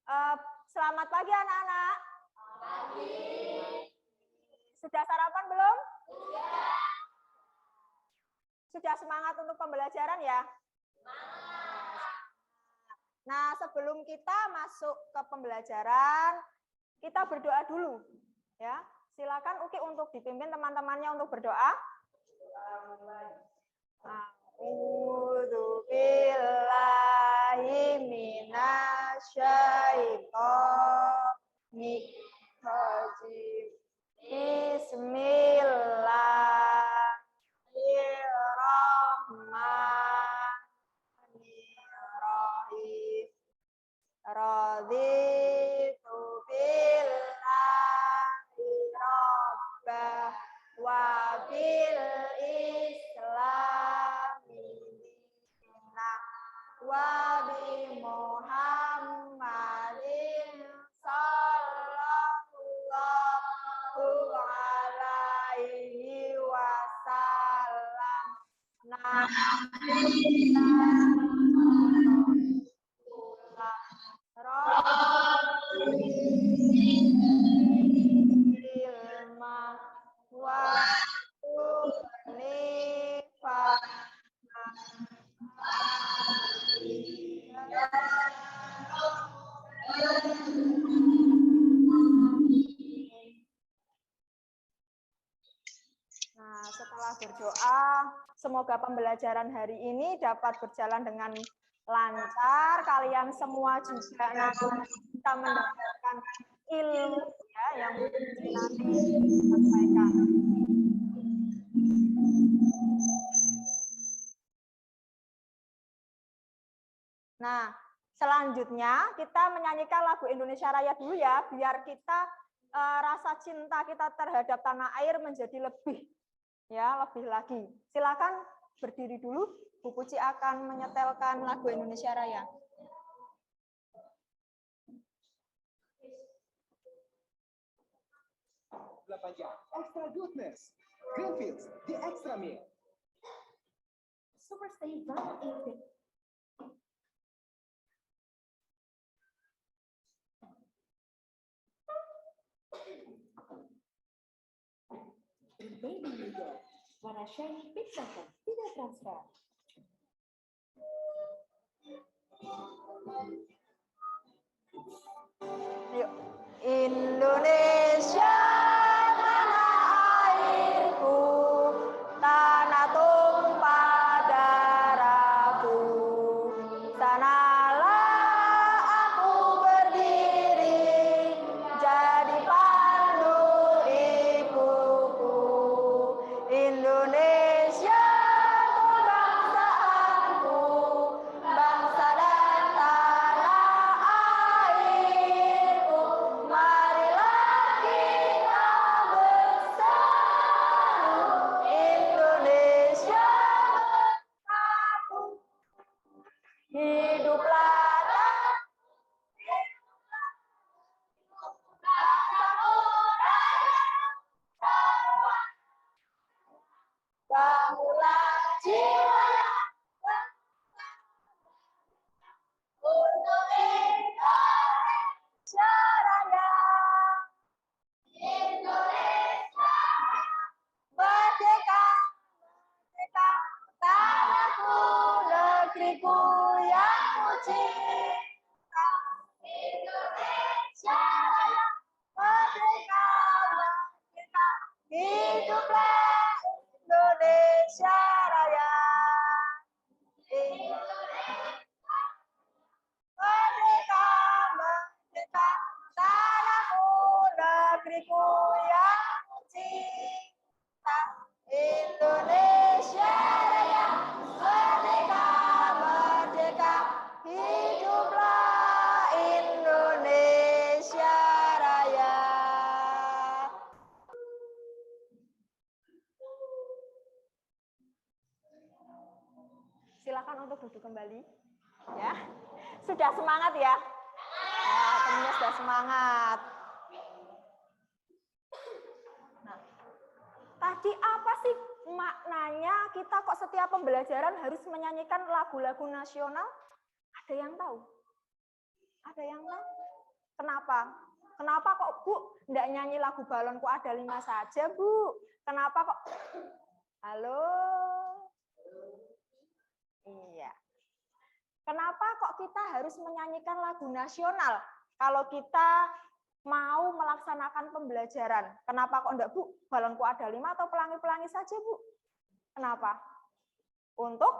Selamat pagi anak-anak. Sudah sarapan belum? Sudah semangat untuk pembelajaran ya? Nah, sebelum kita masuk ke pembelajaran, kita berdoa dulu. Ya, silakan Uki untuk dipimpin teman-temannya untuk berdoa. A'udzu billahi minasyaitonir rajim. Bismillahirrahmanirrahim. Raditu billahi rabbah wa bil islami dinah wa bi Muhammadin sallallahu alaihi wasallam. Nah, setelah berdoa, semoga pembelajaran hari ini dapat berjalan dengan lancar. Kalian semua juga nanti bisa mendapatkan ilmu ya, yang nanti disampaikan. Nah, selanjutnya kita menyanyikan lagu Indonesia Raya dulu ya, biar kita rasa cinta kita terhadap tanah air menjadi lebih lagi. Silakan berdiri dulu. Bu Puci akan menyetelkan lagu Indonesia Raya. Extra goodness. Greenfields, the extra meal. Super Stay Brown Egg. Baby Leader. Warna shiny pink cotton, tidak transfer. Yuk, Indonesia tanah airku, tanah tumpah darahku, sanalah aku berdiri, jadi pandu ibuku. Indonesia kebangsaanku, bangsa dan tanah airku, marilah kita bersatu, Indonesia bersatu, hiduplah bangunlah jiwa untuk Indonesia Raya. Indonesia merdeka, merdeka, tanahku, negeriku yang kucinta. Indonesia Raya, merdeka, merdeka, hiduplah Indonesia Raya. Merdeka, merdeka, tanahku, negeriku yang kucinta. Indonesia Raya, merdeka, merdeka, hiduplah Indonesia Raya. Silakan untuk duduk kembali. Ya, sudah semangat ya? Ya, temennya sudah semangat. Nah, tadi apa sih maknanya kita kok setiap pembelajaran harus menyanyikan lagu-lagu nasional? Ada yang tahu? Ada yang tahu? Kenapa? Kenapa kok Bu enggak nyanyi lagu Balonku Ada 5 saja, Bu? Kenapa kok? Halo? Iya. Kenapa kok kita harus menyanyikan lagu nasional kalau kita mau melaksanakan pembelajaran? Kenapa kok enggak, Bu? Balonku Ada 5 atau Pelangi-Pelangi saja, Bu? Kenapa? Untuk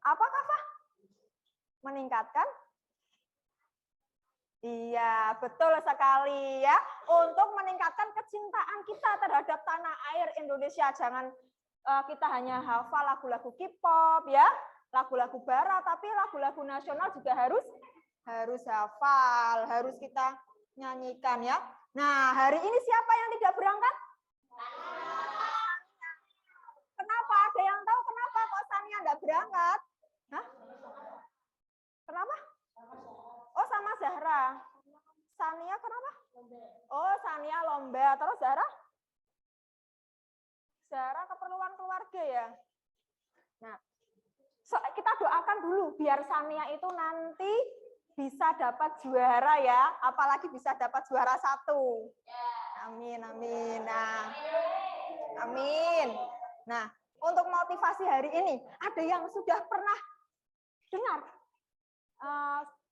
apa, Kak? Meningkatkan? Iya, betul sekali ya. Untuk meningkatkan kecintaan kita terhadap tanah air Indonesia. Jangan kita hanya hafal lagu-lagu K-pop ya, lagu-lagu barat, tapi lagu-lagu nasional juga harus hafal, harus kita nyanyikan ya. Nah, hari ini siapa yang tidak berangkat? Kenapa? Ada yang tahu kenapa kok Sania tidak berangkat? Hah? Kenapa? Oh, sama Zahra. Sania kenapa? Oh, Sania lomba. Terus Zahra? Zahra keperluan keluarga ya. Nah, kita doakan dulu biar Sania itu nanti bisa dapat juara ya. Apalagi bisa dapat juara 1. Amin, amin. Nah, amin. Nah, untuk motivasi hari ini, ada yang sudah pernah dengar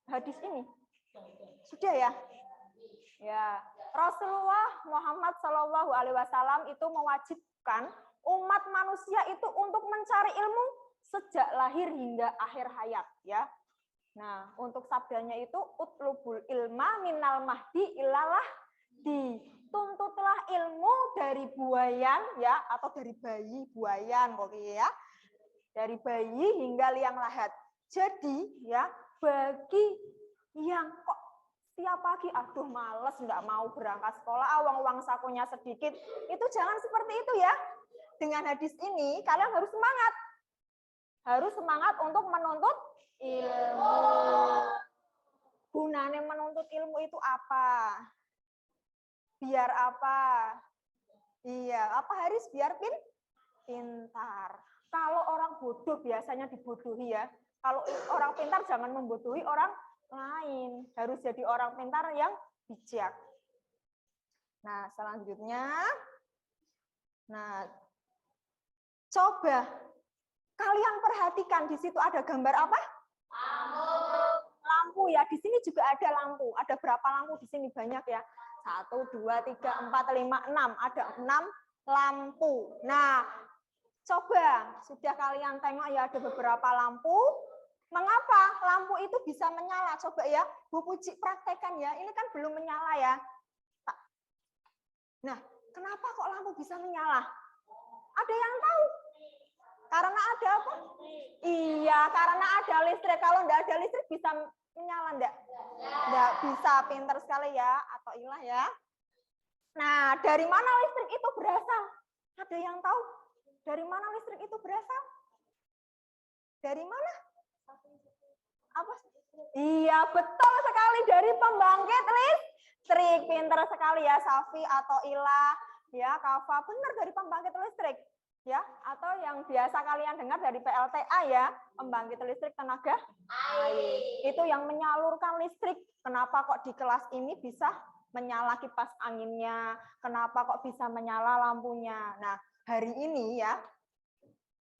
hadis ini? Sudah ya? Ya, Rasulullah Muhammad SAW itu mewajibkan umat manusia itu untuk mencari ilmu sejak lahir hingga akhir hayat ya. Nah, untuk sabdanya itu utlubul ilma minal mahdi ilalah di tuntutlah ilmu dari buayan ya, atau dari bayi buayan pokoknya ya. Dari bayi hingga liang lahat. Jadi ya, bagi yang kok tiap pagi aduh males nggak mau berangkat sekolah, uang sakunya sedikit, itu jangan seperti itu ya. Dengan hadis ini kalian harus semangat. Harus semangat untuk menuntut ilmu. Gunanya menuntut ilmu itu apa? Biar apa? Iya, apa Haris? Biar pintar. Kalau orang bodoh biasanya dibodohi ya. Kalau orang pintar jangan membodohi orang lain. Harus jadi orang pintar yang bijak. Nah, selanjutnya. Nah, coba kalian perhatikan di situ ada gambar apa? Lampu ya. Di sini juga ada lampu. Ada berapa lampu di sini? Banyak ya. 1, 2, 3, 4, 5, 6. Ada 6 lampu. Nah, coba sudah kalian tengok ya ada beberapa lampu. Mengapa lampu itu bisa menyala? Coba ya, Bu Puji praktekkan ya. Ini kan belum menyala ya. Nah, kenapa kok lampu bisa menyala? Ada yang tahu? Karena ada apa? Iya, karena ada listrik. Kalau enggak ada listrik bisa menyala enggak? Enggak bisa, pintar sekali ya. Atau ilah ya. Nah, dari mana listrik itu berasal? Ada yang tahu? Dari mana listrik itu berasal? Dari mana? Apa? Iya, betul sekali dari pembangkit listrik. Pintar sekali ya Safi atau Ila, ya Kafa, benar dari pembangkit listrik. Ya, atau yang biasa kalian dengar dari PLTA ya, pembangkit listrik tenaga air. Itu yang menyalurkan listrik. Kenapa kok di kelas ini bisa menyala kipas anginnya? Kenapa kok bisa menyala lampunya? Nah, hari ini ya,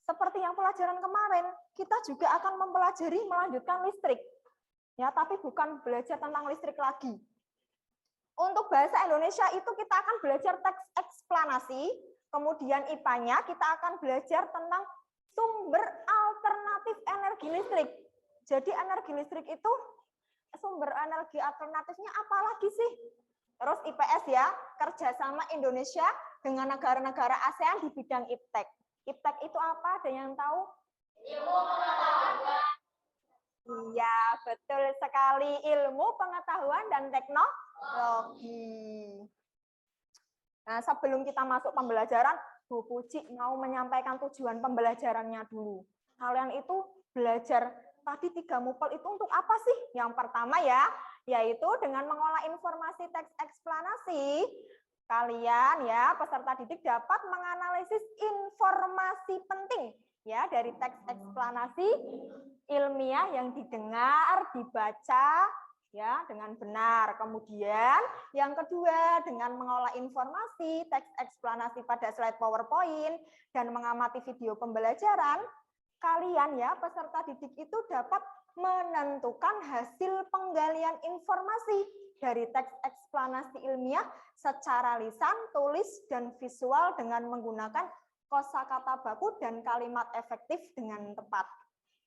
seperti yang pelajaran kemarin, kita juga akan mempelajari melanjutkan listrik. Ya, tapi bukan belajar tentang listrik lagi. Untuk bahasa Indonesia itu kita akan belajar teks eksplanasi, kemudian IPA-nya kita akan belajar tentang sumber alternatif energi listrik. Jadi energi listrik itu sumber energi alternatifnya apa lagi sih? Terus IPS ya, kerjasama Indonesia dengan negara-negara ASEAN di bidang IPTEK. IPTEK itu apa? Ada yang tahu? Ilmu pengetahuan. Iya, betul sekali. Ilmu pengetahuan dan teknologi. Nah, sebelum kita masuk pembelajaran, Bu Puji mau menyampaikan tujuan pembelajarannya dulu. Kalian itu belajar tadi 3 mupel itu untuk apa sih? Yang pertama ya, yaitu dengan mengolah informasi teks eksplanasi, kalian ya peserta didik dapat menganalisis informasi penting ya dari teks eksplanasi ilmiah yang didengar, dibaca, ya dengan benar. Kemudian yang kedua dengan mengolah informasi, teks eksplanasi pada slide PowerPoint dan mengamati video pembelajaran, kalian ya peserta didik itu dapat menentukan hasil penggalian informasi dari teks eksplanasi ilmiah secara lisan, tulis, dan visual dengan menggunakan kosakata baku dan kalimat efektif dengan tepat.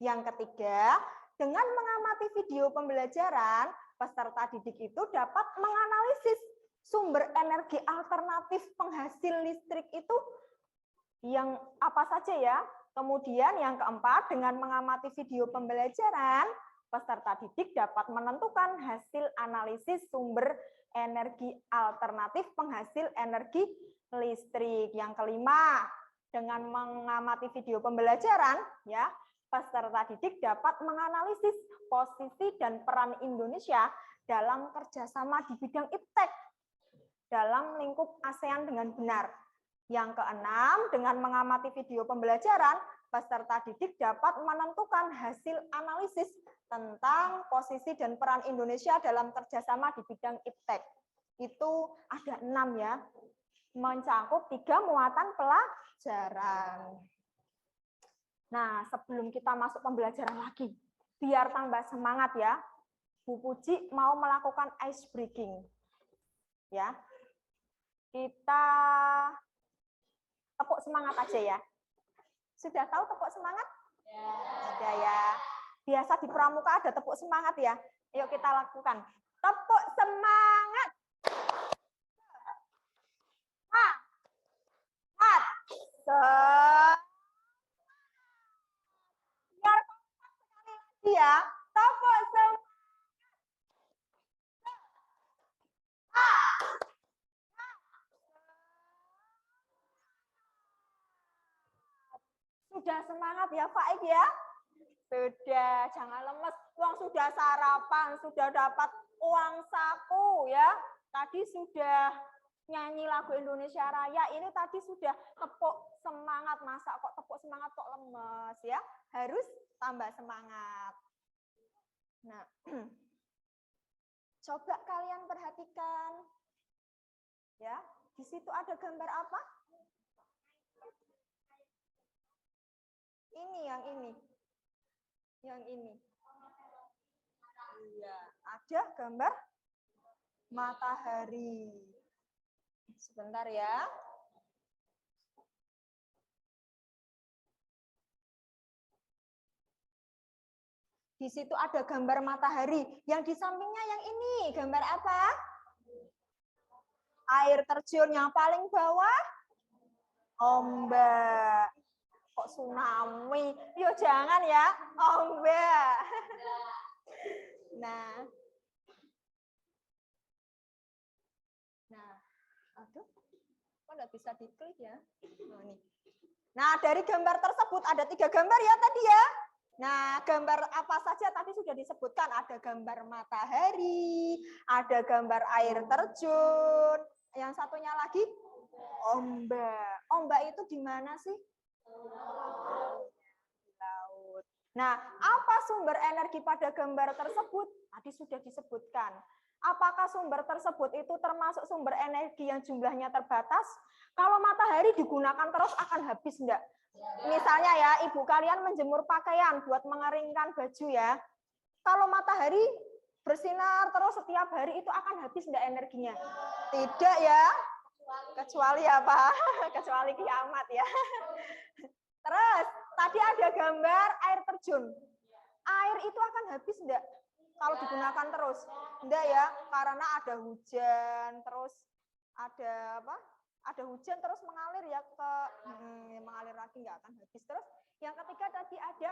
Yang ketiga, dengan mengamati video pembelajaran, peserta didik itu dapat menganalisis sumber energi alternatif penghasil listrik itu yang apa saja ya. Kemudian yang keempat, dengan mengamati video pembelajaran, peserta didik dapat menentukan hasil analisis sumber energi alternatif penghasil energi listrik. Yang kelima, dengan mengamati video pembelajaran, ya, peserta didik dapat menganalisis posisi dan peran Indonesia dalam kerjasama di bidang iptek dalam lingkup ASEAN dengan benar. Yang keenam, dengan mengamati video pembelajaran, peserta didik dapat menentukan hasil analisis tentang posisi dan peran Indonesia dalam kerjasama di bidang iptek. Itu ada 6 ya, mencakup 3 muatan pelajaran. Nah, sebelum kita masuk pembelajaran lagi, biar tambah semangat ya, Bu Puji mau melakukan ice breaking. Ya. Kita tepuk semangat aja ya. Sudah tahu tepuk semangat? Ya. Sudah ya. Biasa di pramuka ada tepuk semangat ya. Yuk kita lakukan. Tepuk semangat. Biar sekali lagi ya. Tepuk semangat. Sudah semangat ya Faik ya? Sudah, jangan lemes. Uang sudah sarapan, sudah dapat uang saku ya. Tadi sudah nyanyi lagu Indonesia Raya. Ini tadi sudah tepuk semangat. Masa kok tepuk semangat kok lemes ya? Harus tambah semangat. Nah, coba kalian perhatikan. Ya, di situ ada gambar apa? Ini yang ini. Yang ini. Iya, ada gambar matahari. Sebentar ya. Di situ ada gambar matahari. Yang di sampingnya yang ini, gambar apa? Air terjun. Yang paling bawah ombak. Kok tsunami? Yo jangan ya, ombak. Nah, aduh, kok nggak bisa diklik ya? Oh, nih. Nah, dari gambar tersebut ada 3 gambar ya tadi ya. Nah, gambar apa saja tadi sudah disebutkan. Ada gambar matahari, ada gambar air terjun. Yang satunya lagi ombak. Ombak itu di mana sih? Laut. Nah, apa sumber energi pada gambar tersebut? Tadi sudah disebutkan. Apakah sumber tersebut itu termasuk sumber energi yang jumlahnya terbatas? Kalau matahari digunakan terus akan habis enggak? Misalnya ya, ibu kalian menjemur pakaian buat mengeringkan baju ya. Kalau matahari bersinar terus setiap hari itu akan habis enggak energinya? Tidak ya. Kecuali apa? Kecuali kiamat ya. Terus, tadi ada gambar air terjun. Air itu akan habis enggak kalau digunakan terus? Enggak ya, karena ada hujan, terus ada apa? Ada hujan terus mengalir ya ke mengalir lagi enggak akan habis. Terus yang ketiga tadi ada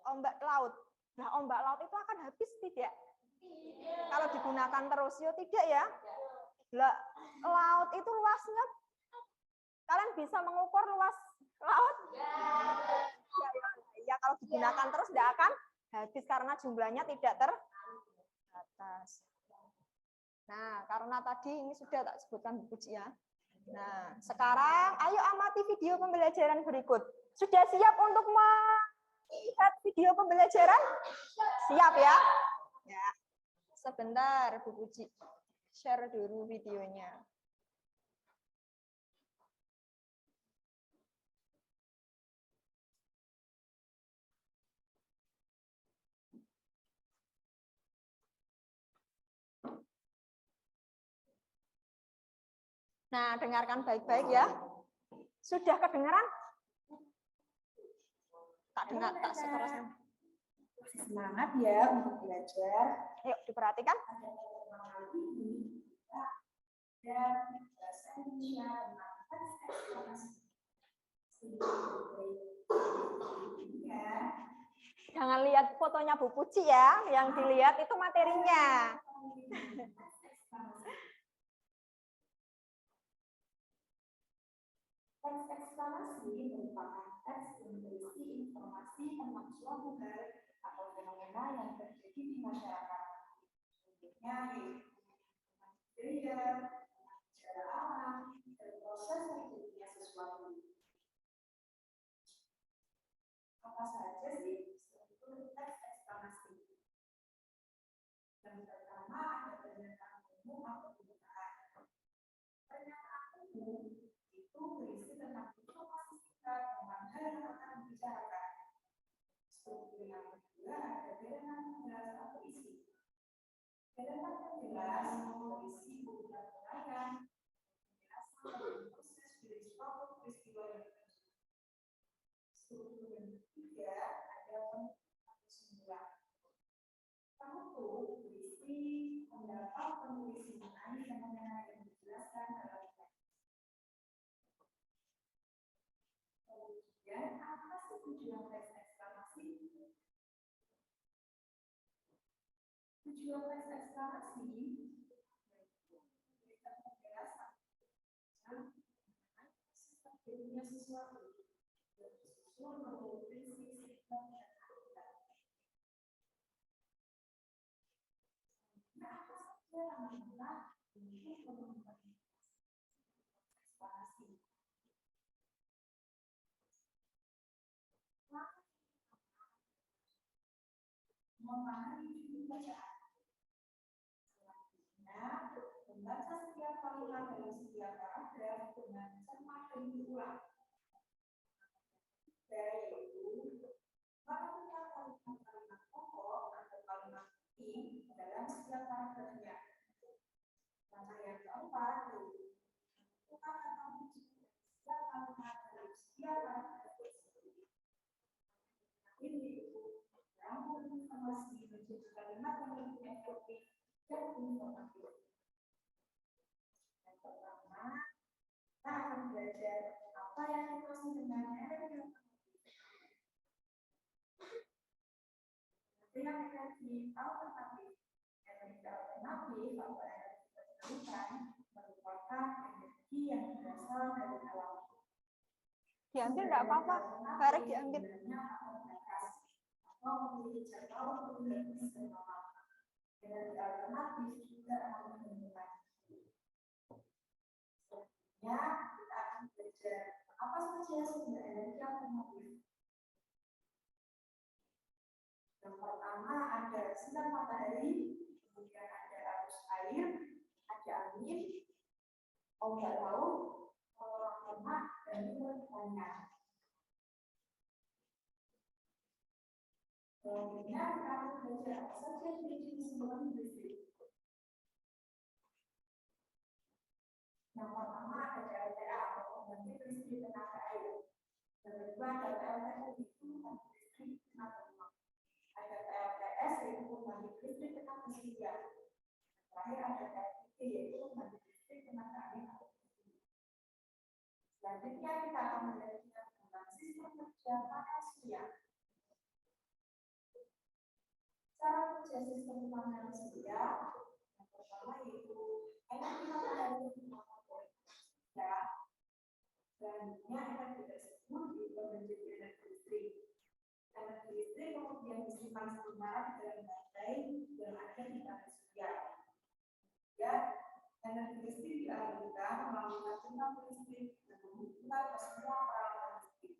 ombak laut. Nah, ombak laut itu akan habis tidak? Kalau digunakan terus, ya tidak ya. Lah, laut itu luasnya, kalian bisa mengukur luas laut? Ya, kalau digunakan terus tidak akan habis karena jumlahnya tidak terbatas. Nah, karena tadi ini sudah tak sebutkan Bu Puji ya. Nah, sekarang ayo amati video pembelajaran berikut. Sudah siap untuk melihat video pembelajaran? Siap ya? Ya. Sebentar, Bu Puji. Share dulu videonya. Nah, dengarkan baik-baik ya. Sudah kedengaran? Tak dengar, tak sekeras. Semangat ya untuk belajar. Yuk, diperhatikan. Dan bahasa Indonesia tentang teks eksplorasi. Jangan lihat fotonya Bu Puji ya, yang dilihat itu materinya. Teks eksplanasi merupakan teks yang berisi informasi tentang suatu hal atau fenomena yang terjadi di masyarakat. Contohnya budaya, sejarah alam, dan proses terjadinya sesuatu. Apa saja sih struktur teks eksplanasi? Yang pertama ada pernyataan umum atau pembukaan. Pernyataan umum itu berisi tentang informasi singkat tentang hal yang akan dibicarakan. Struktur yang kedua ada deretan penjelasan atau isi. Deretan penjelasan berisi beberapa uraian, penjelasan dan proses dari suatu peristiwa yang terjadi. Struktur yang ketiga ada penutup atau kesimpulan. Penutup berisi pendapat penulis mengenai fenomena yang dijelaskan dalam teks. Kemudian, apa sih tujuan teks eksplanasi? Tujuan teks eksplanasi yaitu memberikan penjelasan mengenai proses terjadinya sesuatu dan disusun menurut prinsip sifat dan hakikat. Nah, apa saja ranah untuk mengembangkan eksplanasi? Memahami judul bacaan. Selanjutnya, membaca setiap kalimat dalam setiap paragraf dengan cermat dan berulang. Yaitu, menentukan kalimat-kalimat pokok atau kalimat inti dalam setiap paragrafnya. Langkah yang keempat, menentukan kata kunci setiap kalimat dalam setiap paragraf tersebut. Ini rangkum informasi menjadi kalimat yang lebih efektif dan informatif. Yang pertama, kita akan belajar apa yang dimaksud dengan energi alternatif. Alternatif energi alternatif atau energi terbarukan merupakan energi yang berasal dari alam. Diambil enggak apa-apa. Bareng diambil. Memiliki jangka waktu yang bisa lama. Energi alternatif juga akan menentukan. Selanjutnya, kita akan belajar apa saja sumber energi alternatif. Yang pertama ada sinar matahari, kemudian ada arus air, ada angin, ombak laut, kotoran lemak, dan juga pertanian. Selanjutnya kita akan belajar apa saja jenis sumber listrik. Yang pertama ada PLTA atau pembangkit listrik tenaga air. Yang kedua ada PLTU itu pembangkit listrik tenaga uap. Ada PLTS yaitu pembangkit listrik tenaga surya. Terakhir ada PLTT yaitu pembangkit listrik tenaga angin atau bumi. Selanjutnya kita akan belajar tentang sistem kerja panel surya. Cara kerja sistem panel surya yang pertama yaitu energi matahari dimanfaatkan surya. Selanjutnya energi tersebut diubah menjadi energi listrik. Energi listrik kemudian disimpan sementara di dalam baterai yang ada di panel surya. Ya, energi listrik dialirkan melalui tabung listrik dan menghubungkan ke semua peralatan listrik.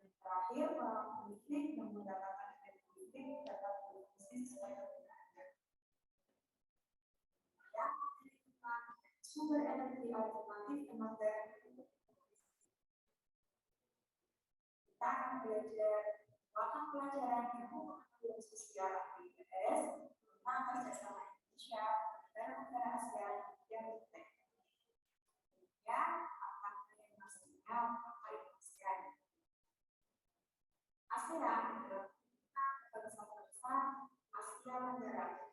Dan terakhir, peralatan listrik yang mendapatkan energi listrik dapat berfungsi sesuai kegunaannya. sumber energi alternatif tenaga. Kita akan belajar mata pelajaran ilmu pengetahuan sosial (IPS) tentang kerjasama Indonesia dan negara ASEAN yang berkaitan. Ya, apakah yang pastinya terkait ASEAN? ASEAN adalah bangsa-bangsa Asia Tenggara.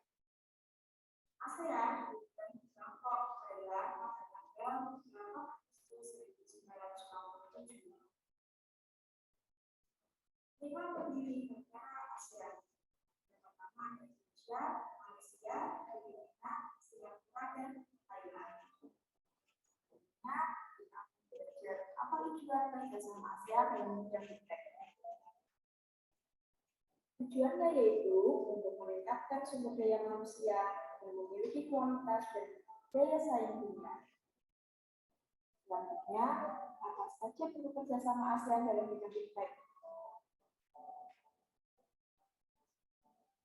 ASEAN bukan contoh adalah pada tanggal 9 Agustus 1967. 5 pendiri negara ASEAN. Yang pertama Indonesia, Malaysia, Filipina, Singapura, dan Thailand. Nah, kita belajar apa tujuan kerjasama ASEAN dalam bidang iptek. Tujuannya yaitu untuk meningkatkan sumber daya manusia yang memiliki kualitas dan daya saing dunia. Selanjutnya, apa saja bentuk kerjasama ASEAN dalam bidang iptek?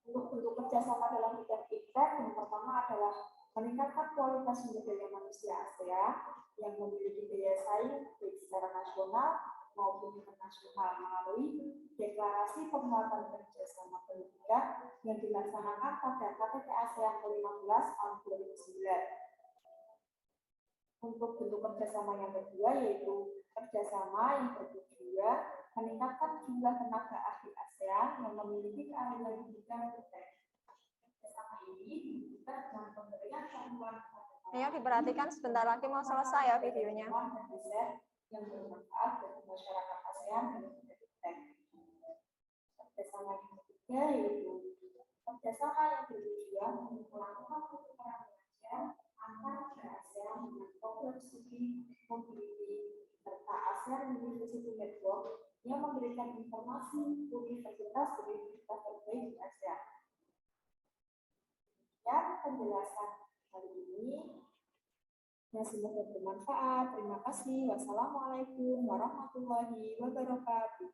Untuk bentuk kerjasama dalam bidang iptek, yang pertama adalah meningkatkan kualitas sumber daya manusia ASEAN yang memiliki daya saing baik secara nasional maupun internasional melalui deklarasi penguatan kerjasama pendidikan yang dilaksanakan pada KTT ASEAN ke-15 tahun 2009. Untuk bentuk kerjasama yang kedua yaitu kerjasama yang bertujuan meningkatkan jumlah tenaga ahli ASEAN yang memiliki keahlian di bidang iptek. Kerjasama ini dibutuhkan dengan pemberian bantuan. Ayo diperhatikan, sebentar lagi mau selesai ya videonya. Yang bermanfaat bagi masyarakat ASEAN dan iptek. Kerjasama yang ketiga yaitu kerjasama yang bertujuan untuk melakukan pertukaran belajar antar negara ASEAN dengan program studi mobility serta ASEAN University Network yang memberikan informasi universitas terbaik di ASEAN. Dan penjelasan kali ini. Ya, semoga bermanfaat. Terima kasih. Wassalamualaikum warahmatullahi wabarakatuh.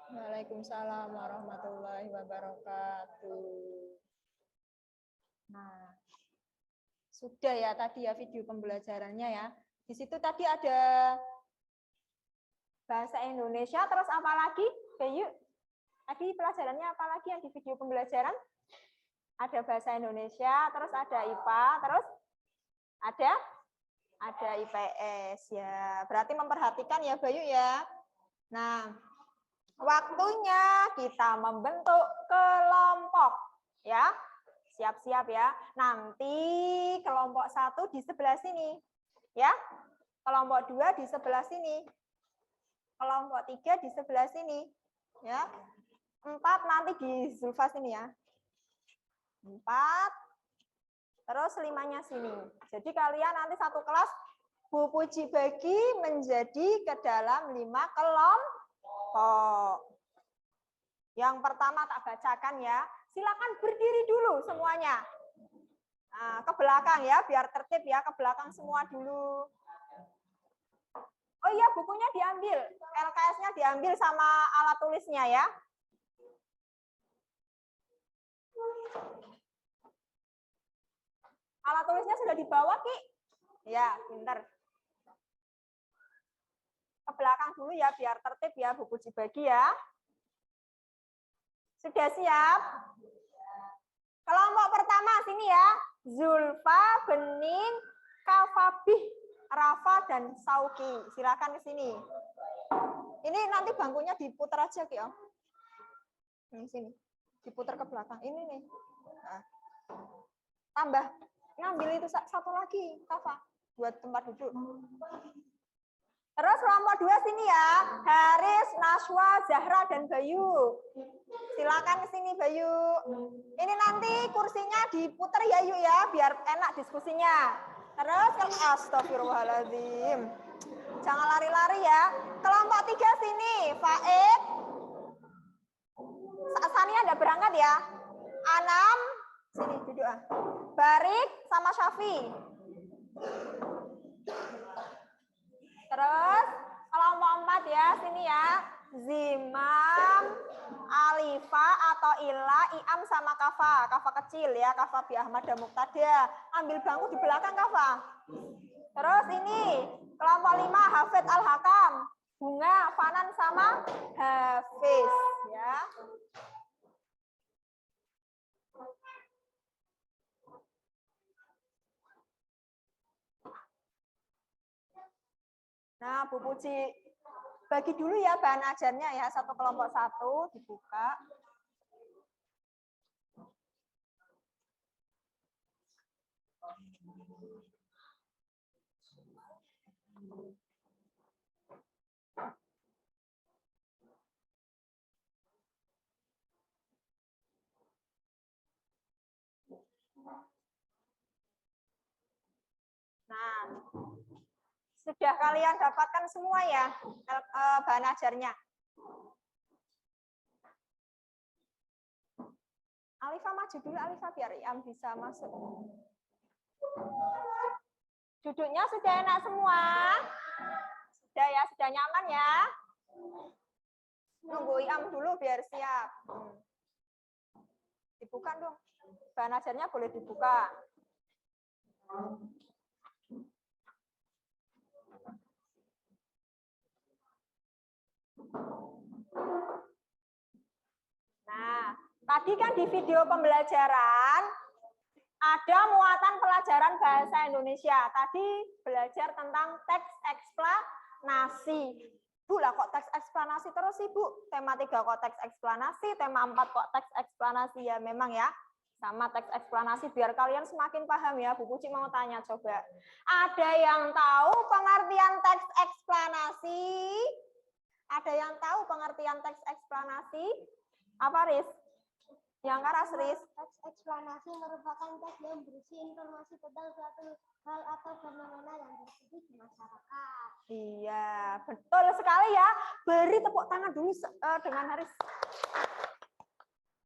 Waalaikumsalam warahmatullahi wabarakatuh. Nah, sudah ya tadi ya video pembelajarannya ya. Di situ tadi ada bahasa Indonesia, terus apa lagi? Bayu, tadi pelajarannya apa lagi yang di video pembelajaran? Ada bahasa Indonesia, terus ada IPA, terus ada IPS ya. Berarti memperhatikan ya Bayu ya. Nah, waktunya kita membentuk kelompok ya. Siap-siap ya. Nanti kelompok 1 di sebelah sini ya. Kelompok 2 di sebelah sini. Kelompok 3 di sebelah sini ya. 4 nanti di Zulfa sini ya. 4 terus 5-nya sini. Jadi kalian nanti satu kelas Bu Puji bagi menjadi ke dalam 5 kelompok. Yang pertama tak bacakan ya. Silakan berdiri dulu semuanya. Nah, ke belakang ya, biar tertib ya, ke belakang semua dulu. Oh iya, bukunya diambil. LKS-nya diambil sama alat tulisnya ya. Alat tulisnya sudah dibawa, Ki? Ya, pintar. Ke belakang dulu ya, biar tertib ya, Bu Puji bagi ya. Sudah siap? Kelompok pertama sini ya. Zulfa, Bening, Kafabih, Rafa, dan Sauki. Silakan ke sini. Ini nanti bangkunya diputar aja, Ki. Ini sini. Diputar ke belakang. Ini nih. Nah. Tambah. Ngambil itu satu lagi, Kafa. Buat tempat duduk. Terus kelompok 2 sini ya. Haris, Naswa, Zahra, dan Bayu. Silakan ke sini Bayu. Ini nanti kursinya diputar ya Yu ya, biar enak diskusinya. Terus astagfirullahaladzim. Jangan lari-lari ya. Kelompok 3 sini, Faid. Sania ada berangkat ya. Anam, sini duduk. Barik sama Syafi. Terus kelompok 4 ya, sini ya. Zimam, Alifa atau Ila, Iam sama Kafa. Kafa kecil ya, Kafa Bi Ahmad dan Muktada. Ambil bangku di belakang Kafa. Terus ini kelompok 5 Hafid Al-Hakam, Bunga, Fanan sama Hafiz ya. Nah, Bu Puji bagi dulu ya bahan ajarnya ya, satu kelompok satu dibuka. Nah, sudah kalian dapatkan semua ya bahan ajarnya. Alifa maju dulu, Alifa, biar Iam bisa masuk. Duduknya sudah enak semua? Sudah ya, sudah nyaman ya? Nunggu Iam dulu biar siap. Dibuka dong. Bahan ajarnya boleh dibuka. Nah, tadi kan di video pembelajaran ada muatan pelajaran bahasa Indonesia. Tadi belajar tentang teks eksplanasi. Bu lah kok teks eksplanasi terus sih Bu? Tema 3 kok teks eksplanasi, tema 4 kok teks eksplanasi ya memang ya. Sama teks eksplanasi biar kalian semakin paham ya. Bu Puji mau tanya coba. Ada yang tahu pengertian teks eksplanasi? Ada yang tahu pengertian teks eksplanasi? Apa, Riz? Yang karas, Riz? Teks eksplanasi merupakan teks yang berisi informasi tentang suatu hal atau fenomena yang terjadi di masyarakat. Iya, betul sekali ya. Beri tepuk tangan dulu dengan Haris.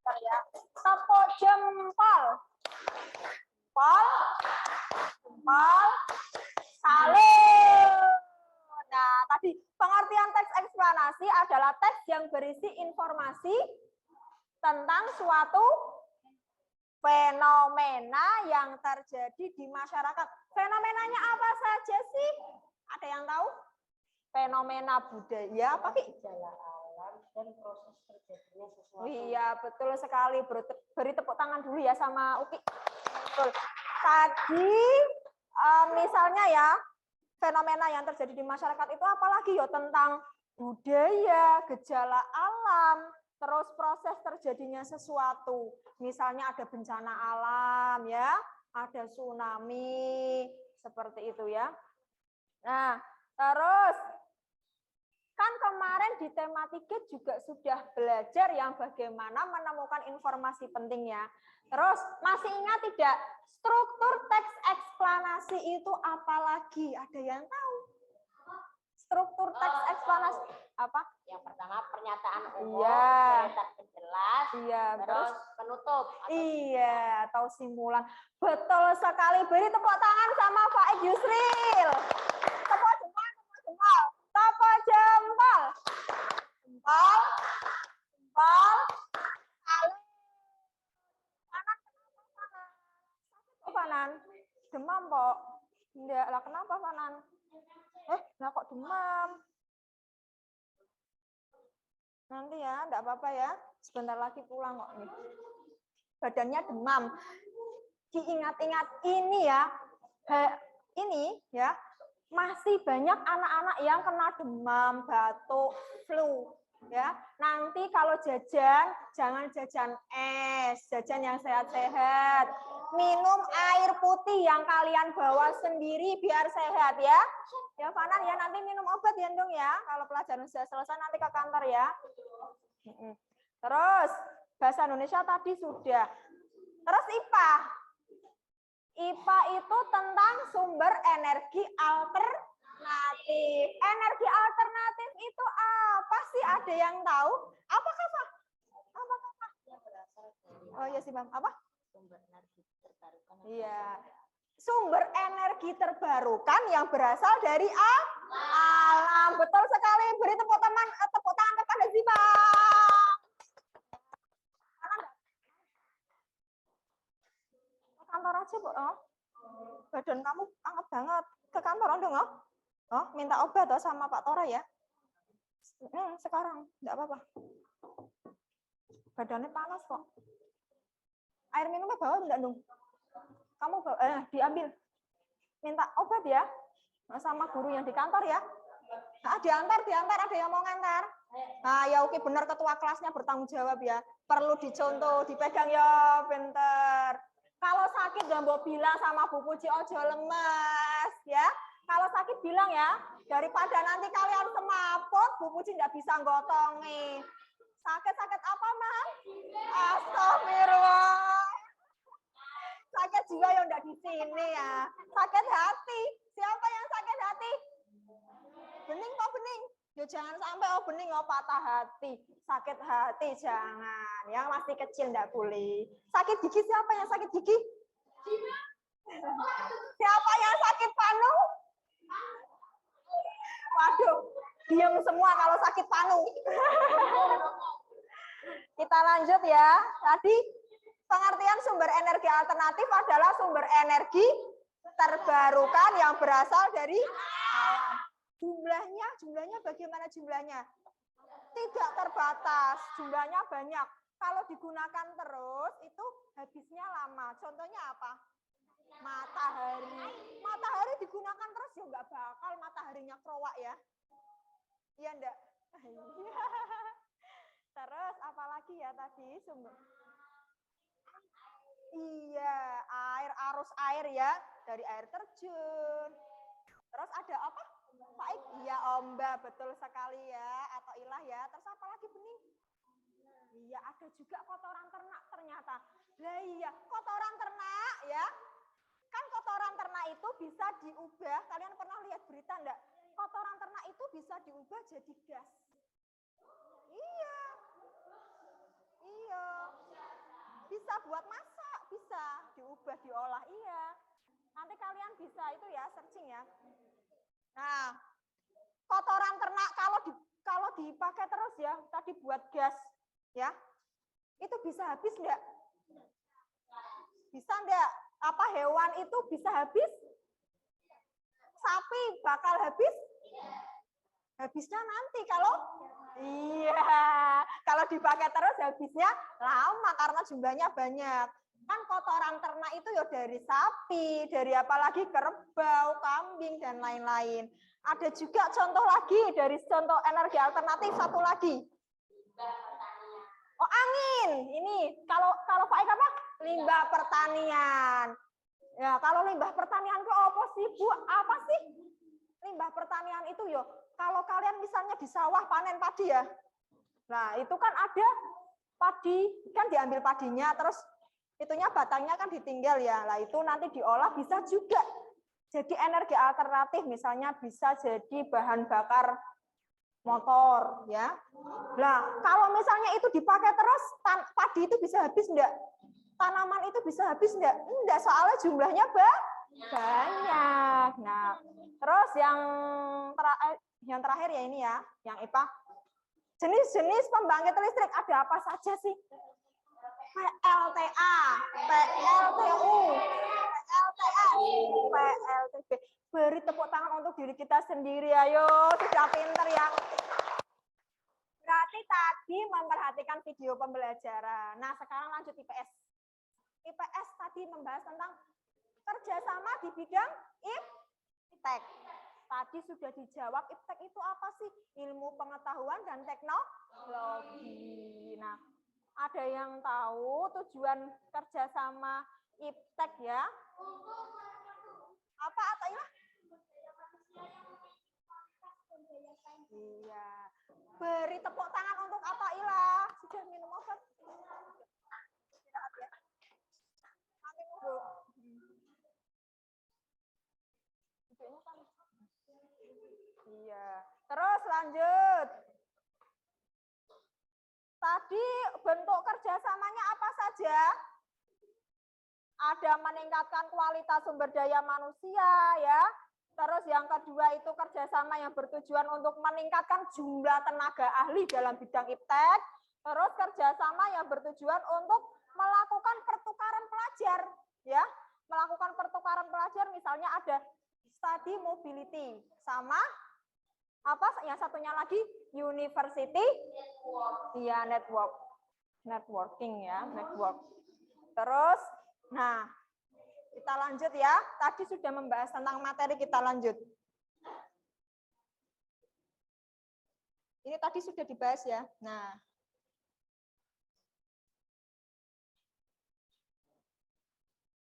Bentar ya. Tepuk jempol. Jempol. Jempol. Salut. Nah, tadi pengertian teks eksplanasi adalah teks yang berisi informasi tentang suatu fenomena yang terjadi di masyarakat. Fenomenanya apa saja sih? Ada yang tahu? Fenomena budaya, apa sih? Gejala alam dan proses terjadinya sesuatu. Oh iya, betul sekali. Beri tepuk tangan dulu ya sama Uki. Betul. Tadi misalnya ya, fenomena yang terjadi di masyarakat itu apalagi ya tentang budaya, gejala alam, terus proses terjadinya sesuatu. Misalnya ada bencana alam ya, ada tsunami, seperti itu ya. Nah, terus kan kemarin di tema 3 juga sudah belajar yang bagaimana menemukan informasi pentingnya. Terus masih ingat tidak struktur teks eksplanasi itu apa lagi? Ada yang tahu? Struktur teks eksplanasi apa? Yang pertama pernyataan umum, Iya. deretan penjelas, Iya, terus penutup. iya, atau simpulan. Betul sekali. Beri tepuk tangan sama Faik Yusril. Tepuk jempol, tepuk jempol. Tepuk jempol. Jempol. Jempol. Salut. Panan kenapa Panan? Oh, Panan. Demam, Pok. Enggak, lah kenapa Panan? Lah kok demam? Nanti ya, enggak apa-apa ya. Sebentar lagi pulang kok nih. Badannya demam. Diingat-ingat ini ya. Ini ya, masih banyak anak-anak yang kena demam, batuk, flu. Ya, nanti kalau jajan jangan jajan es, jajan yang sehat-sehat. Minum air putih yang kalian bawa sendiri biar sehat ya. Ya Fanan ya, nanti minum obat ya dong ya. Kalau pelajaran sudah selesai nanti ke kantor ya. Terus bahasa Indonesia tadi sudah. Terus IPA. IPA itu tentang sumber energi alternatif. Energi alternatif itu apa sih? Ada yang tahu? Apa Kak? Apa Kak? Oh iya sih Bang. Apa? Sumber energi terbarukan. Iya. Sumber energi terbarukan yang berasal dari alam. Betul sekali. Beri tepuk tangan kepada Ziva. Kantor aja, Bu. Oh. badan kamu anget banget. Ke kantor dong, oh, minta obat sama Pak Tora ya. Sekarang, enggak apa-apa. Badannya panas kok. Air minumnya bawa enggak dong? Kamu bawa, diambil. Minta obat ya, sama guru yang di kantor ya. Nah, diantar, ada yang mau ngantar. Nah, ya oke, benar ketua kelasnya bertanggung jawab ya. Perlu dicontoh, dipegang ya, pinter. Kalau sakit jangan mau bilang sama Bu Puji, ojo lemes ya. Kalau sakit bilang ya, daripada nanti kalian semaput, Bu Puji nggak bisa gotongi. Sakit-sakit apa, Mam? Astagfirullah. Sakit jiwa yang enggak di sini ya. Sakit hati. Siapa yang sakit hati? Bening kok bening? Ya jangan sampai bening patah hati. Sakit hati jangan. Yang masih kecil enggak boleh. Sakit gigi siapa yang sakit gigi? Siapa yang sakit panu? Waduh, diam semua kalau sakit panu. Kita lanjut ya. Tadi pengertian sumber energi alternatif adalah sumber energi terbarukan yang berasal dari alam. Jumlahnya bagaimana jumlahnya? Tidak terbatas, jumlahnya banyak. Kalau digunakan terus itu habisnya lama. Contohnya apa? Matahari. Matahari digunakan terus ya nggak bakal mataharinya krowak ya. Iya enggak? Terus apalagi ya tadi sumber? Iya, air, arus air ya, dari air terjun. Terus ada apa? Baik, iya ombak, betul sekali ya, atau ilah ya. Terus apa lagi bening? Iya, ada juga kotoran ternak ternyata. Lah iya, kotoran ternak ya. Kan kotoran ternak itu bisa diubah, kalian pernah lihat berita enggak? Kotoran ternak itu bisa diubah jadi gas. Iya. Iya. Bisa buat masak, bisa diubah, diolah, iya. Nanti kalian bisa itu ya, searching ya. Nah, kotoran ternak kalau dipakai terus ya, tadi buat gas ya, itu bisa habis enggak? Bisa enggak? Apa hewan itu bisa habis? Sapi bakal habis? Habisnya nanti kalau kalau dipakai terus habisnya lama karena jumlahnya banyak. Kan kotoran ternak itu ya dari sapi, dari apalagi kerbau, kambing dan lain-lain. Ada juga contoh lagi dari contoh energi alternatif satu lagi. Oh, angin. Ini kalau Pak Eka apa? Limbah pertanian. Ya, kalau limbah pertanian itu apa sih, Bu? Apa sih? Limbah pertanian itu yo, kalau kalian misalnya di sawah panen padi ya. Nah, itu kan ada padi, kan diambil padinya, terus itunya batangnya kan ditinggal ya. Lah itu nanti diolah bisa juga jadi energi alternatif, misalnya bisa jadi bahan bakar motor ya. Nah, kalau misalnya itu dipakai terus, padi itu bisa habis enggak? Tanaman itu bisa habis enggak? Enggak, soalnya jumlahnya banyak. Nah, terus yang terakhir ya ini ya, yang IPA. Jenis-jenis pembangkit listrik ada apa saja sih? PLTA, PLTU, PLTA, PLTB. Beri tepuk tangan untuk diri kita sendiri, ayo, sudah pinter ya. Berarti tadi memperhatikan video pembelajaran. Nah, sekarang lanjut IPS. IPS tadi membahas tentang kerjasama di bidang iptek. Tadi sudah dijawab, iptek itu apa sih? Ilmu pengetahuan dan teknologi. Nah, ada yang tahu tujuan kerjasama iptek ya? Apa Atailah? Iya. Beri tepuk tangan untuk Atailah. Sudah minum obat? Istirahat ya. Amin dulu. Iya. Terus lanjut. Tadi bentuk kerjasamanya apa saja? Ada meningkatkan kualitas sumber daya manusia ya. Terus yang kedua itu kerjasama yang bertujuan untuk meningkatkan jumlah tenaga ahli dalam bidang iptek. Terus kerjasama yang bertujuan untuk melakukan pertukaran pelajar ya. melakukan pertukaran pelajar, misalnya ada study mobility sama apa yang satunya lagi university iya networking ya, network. Terus nah kita lanjut ya, tadi sudah membahas tentang materi, kita lanjut. Ini tadi sudah dibahas ya. Nah,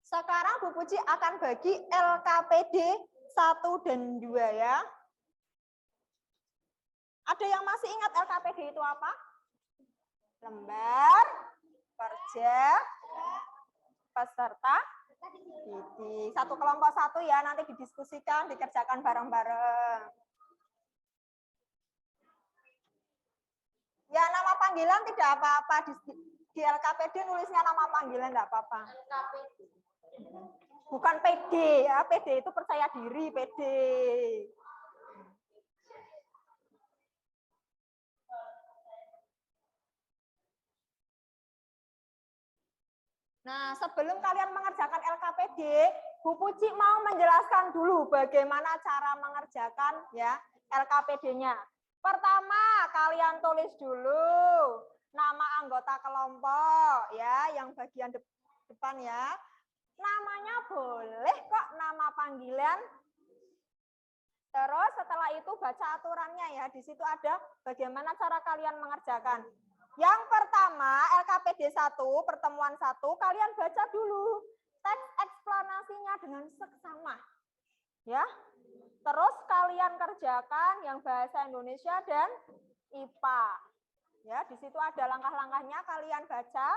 sekarang Bu Puji akan bagi LKPD 1 dan 2 ya. Ada yang masih ingat LKPD itu apa? Lembar kerja peserta didik. Satu kelompok satu ya, nanti didiskusikan, dikerjakan bareng-bareng. Ya, nama panggilan tidak apa-apa. Di LKPD nulisnya nama panggilan tidak apa-apa. Bukan PD ya, PD itu percaya diri, PD. Nah, sebelum kalian mengerjakan LKPD, Bu Puji mau menjelaskan dulu bagaimana cara mengerjakan ya LKPD-nya. Pertama, kalian tulis dulu nama anggota kelompok ya, yang bagian depan ya. Namanya boleh kok nama panggilan. Terus setelah itu baca aturannya ya. Di situ ada bagaimana cara kalian mengerjakan. Yang pertama, LKPD 1, pertemuan 1, kalian baca dulu teks eksplanasinya dengan seksama. Ya. Terus kalian kerjakan yang bahasa Indonesia dan IPA. Ya, di situ ada langkah-langkahnya, kalian baca.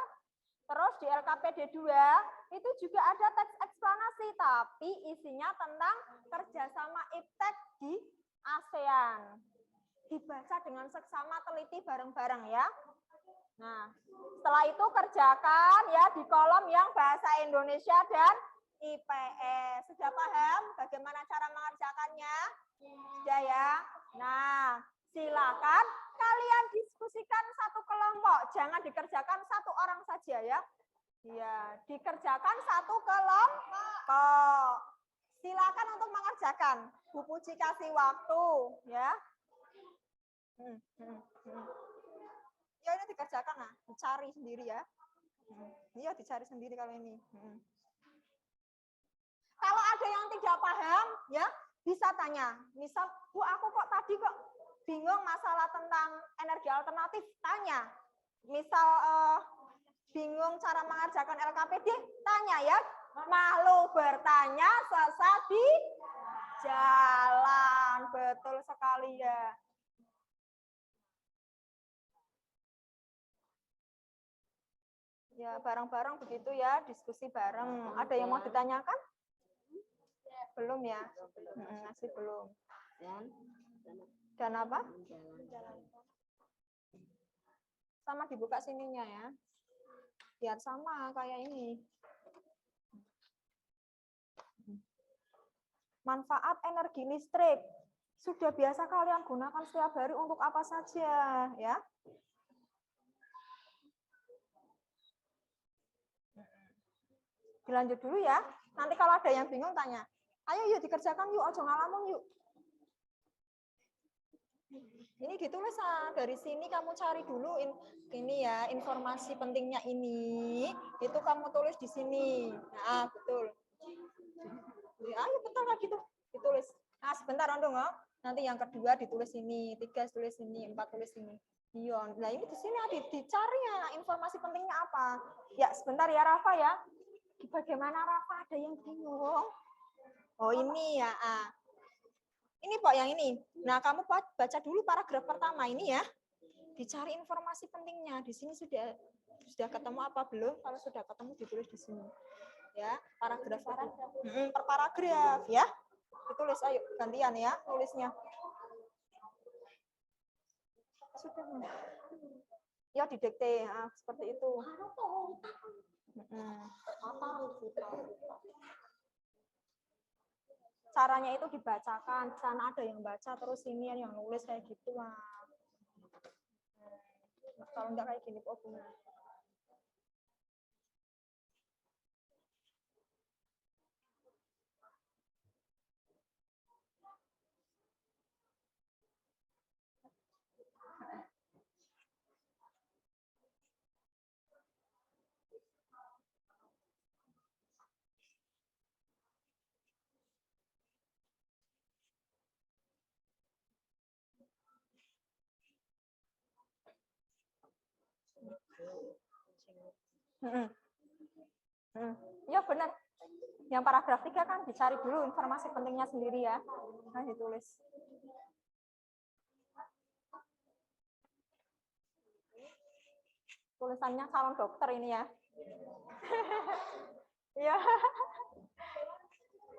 Terus di LKPD 2 itu juga ada teks eksplanasi, tapi isinya tentang kerjasama IPTEK di ASEAN. Dibaca dengan seksama, teliti bareng-bareng ya. Nah, setelah itu kerjakan ya di kolom yang bahasa Indonesia dan IPS. Sudah paham bagaimana cara mengerjakannya? Sudah ya? Nah, silakan kalian diskusikan satu kelompok. Jangan dikerjakan satu orang saja ya. Ya, dikerjakan satu kelompok. Silakan untuk mengerjakan. Bu Puji kasih waktu ya. Ya ini dikerjakan lah, dicari sendiri ya. Iya dicari sendiri kalau ini. Kalau ada yang tidak paham ya bisa tanya. Misal, Bu aku kok tadi kok bingung masalah tentang energi alternatif, tanya. Misal bingung cara mengerjakan LKPD, tanya ya. Makhluk bertanya sesat di jalan. Betul sekali ya. Ya, bareng-bareng begitu ya, diskusi bareng. Ada yang mau ditanyakan? Belum ya? Masih belum. Dan apa? Sama dibuka sininya ya. Biar sama kayak ini. Manfaat energi listrik. Sudah biasa kalian gunakan setiap hari untuk apa saja ya? Dilanjut dulu ya. Nanti kalau ada yang bingung tanya. Ayo yuk dikerjakan yuk, ojo ngalamun yuk. Ini ditulis dari sini kamu cari dulu ini ya informasi pentingnya ini. Itu kamu tulis di sini. Nah, betul. Ya, ayo betul lah gitu. Ditulis. Nah, sebentar Ondong, oh. Nanti yang kedua ditulis ini, 3 tulis ini, 4 tulis ini. Iya. Nah, ini di sini dicari ya informasi pentingnya apa. Ya, sebentar ya Rafa ya. Bagaimana Rafa, ada yang bingung? Oh ini ya. Ini Pak yang ini. Nah kamu baca dulu paragraf pertama ini ya. Dicari informasi pentingnya. Di sini sudah ketemu apa belum? Kalau sudah ketemu ditulis di sini. Ya paragraf per paragraf ya. Ditulis ayo gantian ya tulisnya. Sudah. Ya didikte seperti itu. Caranya itu dibacakan, sana ada yang baca terus ini yang nulis kayak gitu lah. Kalau enggak kayak gini kok Ya benar. Yang paragraf 3 kan dicari dulu informasi pentingnya sendiri ya. Nah, ditulis. Tulisannya calon dokter ini ya. Iya.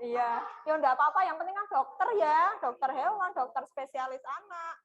Iya. Ya enggak apa-apa, yang penting kan dokter ya, dokter hewan, dokter spesialis anak.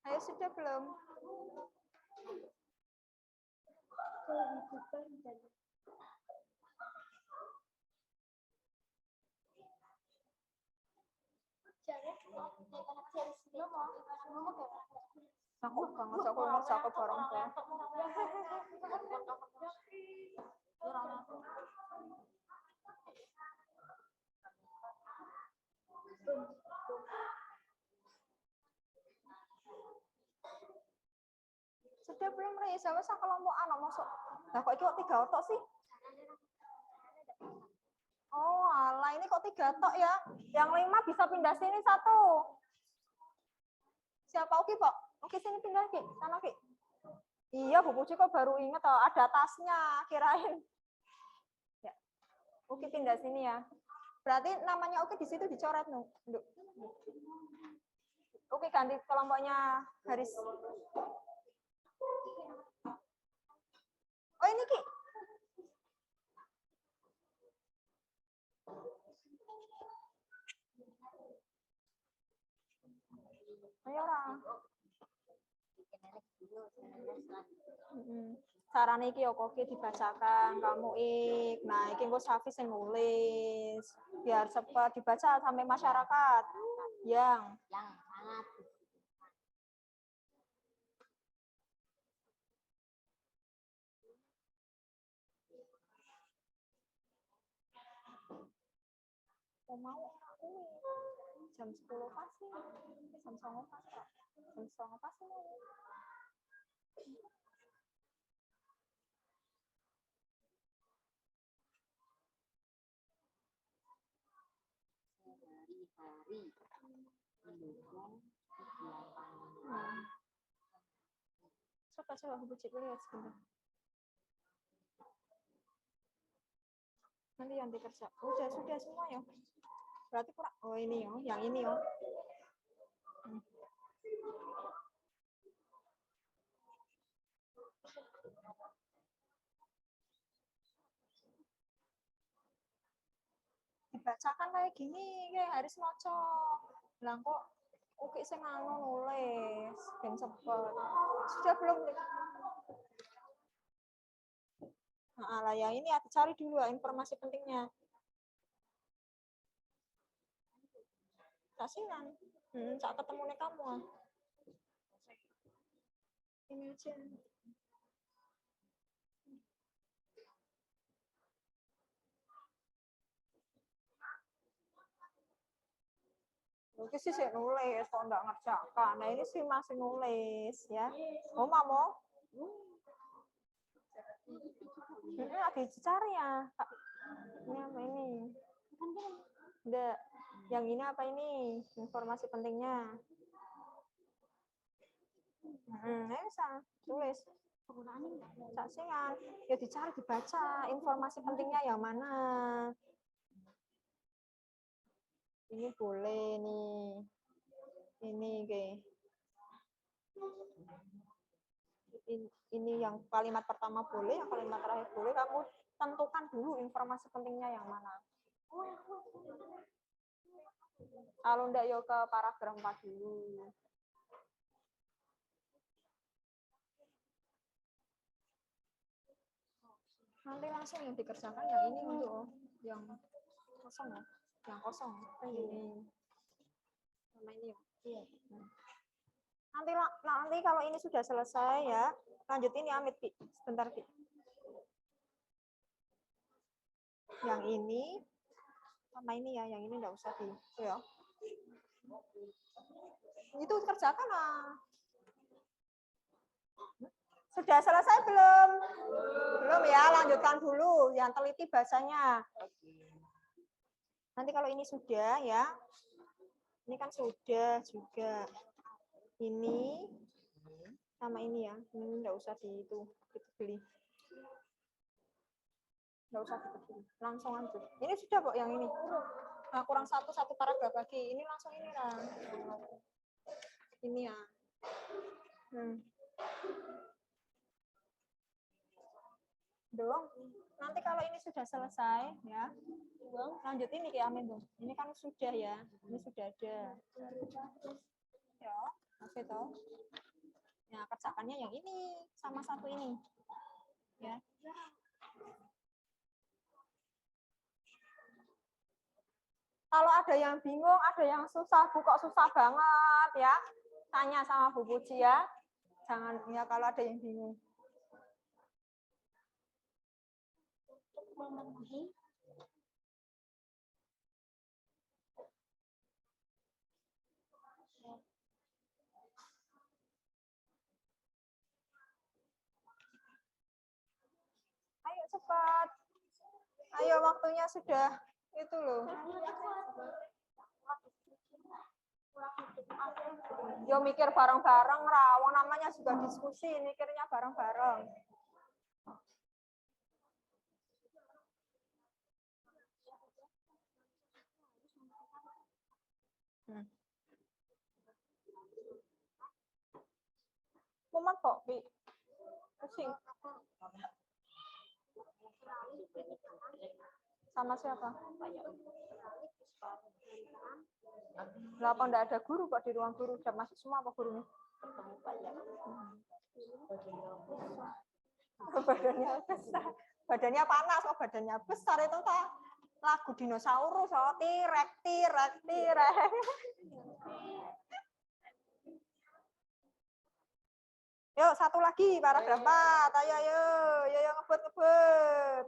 Ayo sudah belum? Aku banget, aku mau aku bareng ya. Sudah belum Ri? Sama kalau mau anak masuk. Nah kok itu 3 otok sih? Oh alah, ini kok 3 tok ya? Yang 5 bisa pindah sini 1. Siapa? Oke Pak? Oke sini pindah Ki, sana Ki. Iya Bu Puji kok baru inget oh, ada tasnya, kirain. Ya. Oke pindah sini ya. Berarti namanya Oke di situ dicoret Nuk. Oke ganti kelompoknya Haris. Oh ini Ki. Ayo orang. Carane iki ya kok dibacakan kamu ik. Nah, iki engko Safi sing nulis. Biar cepat dibaca sampai masyarakat. Yang sangat mau aku jam 10 pasti. Jam 9 pasti. Jam 9 pasti. hari-hari mendukung kegiatan. Coba aku cek dulu ya sebentar. Nanti yang dikerja. Sudah semua ya. Berarti kurang. Oh ini ya, yang ini ya. Dibacakan kayak gini, kayak Haris maca. Bilang kok oke sing anu nulis, ben cepet. Sudah belum? Nah, lah yang ini cari dulu ya, informasi pentingnya. Kasihan. Cak ketemunya kamu. Ini aja. Oke sih nulis, kok enggak ngerjakan. Nah ini sih masih nulis ya. Mau? Lagi cari ya. Ini apa ini? Enggak. Yang ini apa ini? Informasi pentingnya. Bisa tulis. Saksian. Ya dicari, dibaca. Informasi pentingnya yang mana? Ini boleh nih. Ini kayak. Ini yang kalimat pertama boleh, yang kalimat terakhir boleh. Kamu tentukan dulu informasi pentingnya yang mana. Kalau enggak ya ke paragraf 4 dulu. Nanti langsung yang dikerjakan yang ini untuk yang kosong ya? Yang kosong. Ini. Sama ini ya? Iya. Nanti kalau ini sudah selesai ya, lanjutin ya Amit, Ki. Sebentar, Ki. Yang ini sama ini ya, yang ini enggak usah di itu ya. Itu kerjakan lah. Sudah selesai belum? Belum ya, lanjutkan dulu yang teliti bahasanya. Nanti kalau ini sudah ya. Ini kan sudah juga. Ini sama ini ya. Ini enggak usah di itu kita beli. Enggak usah kita beli. Langsung aja. Ini sudah kok yang ini. Nah, kurang satu paragraf lagi. Ini langsung ini lah. Ini ya. Belum. Nanti kalau ini sudah selesai ya. Lanjut ini Ki Amin tuh. Ini kan sudah ya. Ini sudah ada. Ya, oke toh. Nah, kerjakannya yang ini sama satu ini. Ya. Kalau ada yang bingung, ada yang susah, Bu kok susah banget ya. Tanya sama Bu Puji ya. Jangan ya kalau ada yang bingung. Memenuhi Ayo cepat. Ayo waktunya sudah itu loh. Yo mikir bareng-bareng Rawong namanya juga diskusi, mikirnya bareng-bareng. Mumet kok, Bi. Pusing. Sama siapa? Lah apa enggak ada guru kok di ruang guru? Udah masuk semua apa gurunya? Badannya besar. Badannya panas, oh badannya besar itu tak lagu dinosaurus, oh tirek. Yuk, satu lagi paragraf 4. Ayo ngebut.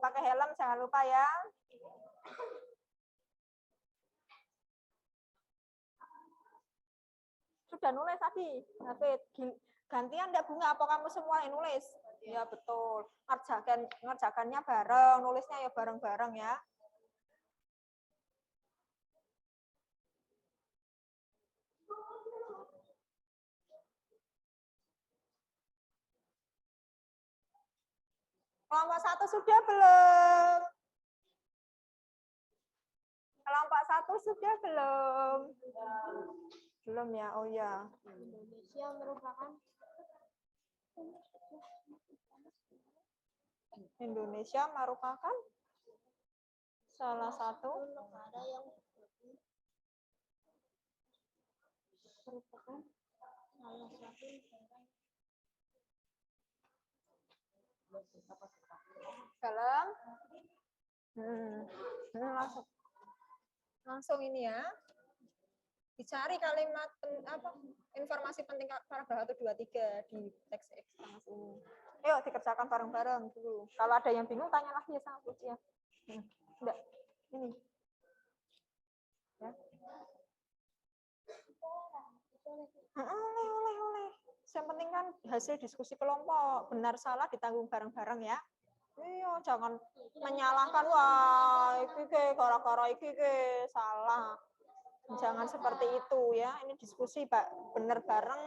Pakai helm jangan lupa ya. Sudah nulis tadi, Hafid. Gantian enggak Bunga, apa kamu semua yang nulis? Ya betul. Ngerjakannya bareng, nulisnya ya bareng-bareng ya. Kelompok 1 sudah belum? Kelompok 1 sudah belum? Belum ya, oh ya. Indonesia merupakan salah satu negara yang merupakan salah satu dalam langsung ini ya. Dicari kalimat informasi penting paragraf 1 2 3 di teks eksternal ini. Ayo dikerjakan bareng-bareng dulu. Kalau ada yang bingung tanya lagi ya sama Puji ya. Enggak. Ini. Ya. Oleh. Yang penting kan hasil diskusi kelompok. Benar salah ditanggung bareng-bareng ya. Iya, jangan menyalahkan wah iki gara-gara iki salah. Jangan seperti itu ya. Ini diskusi bener bareng,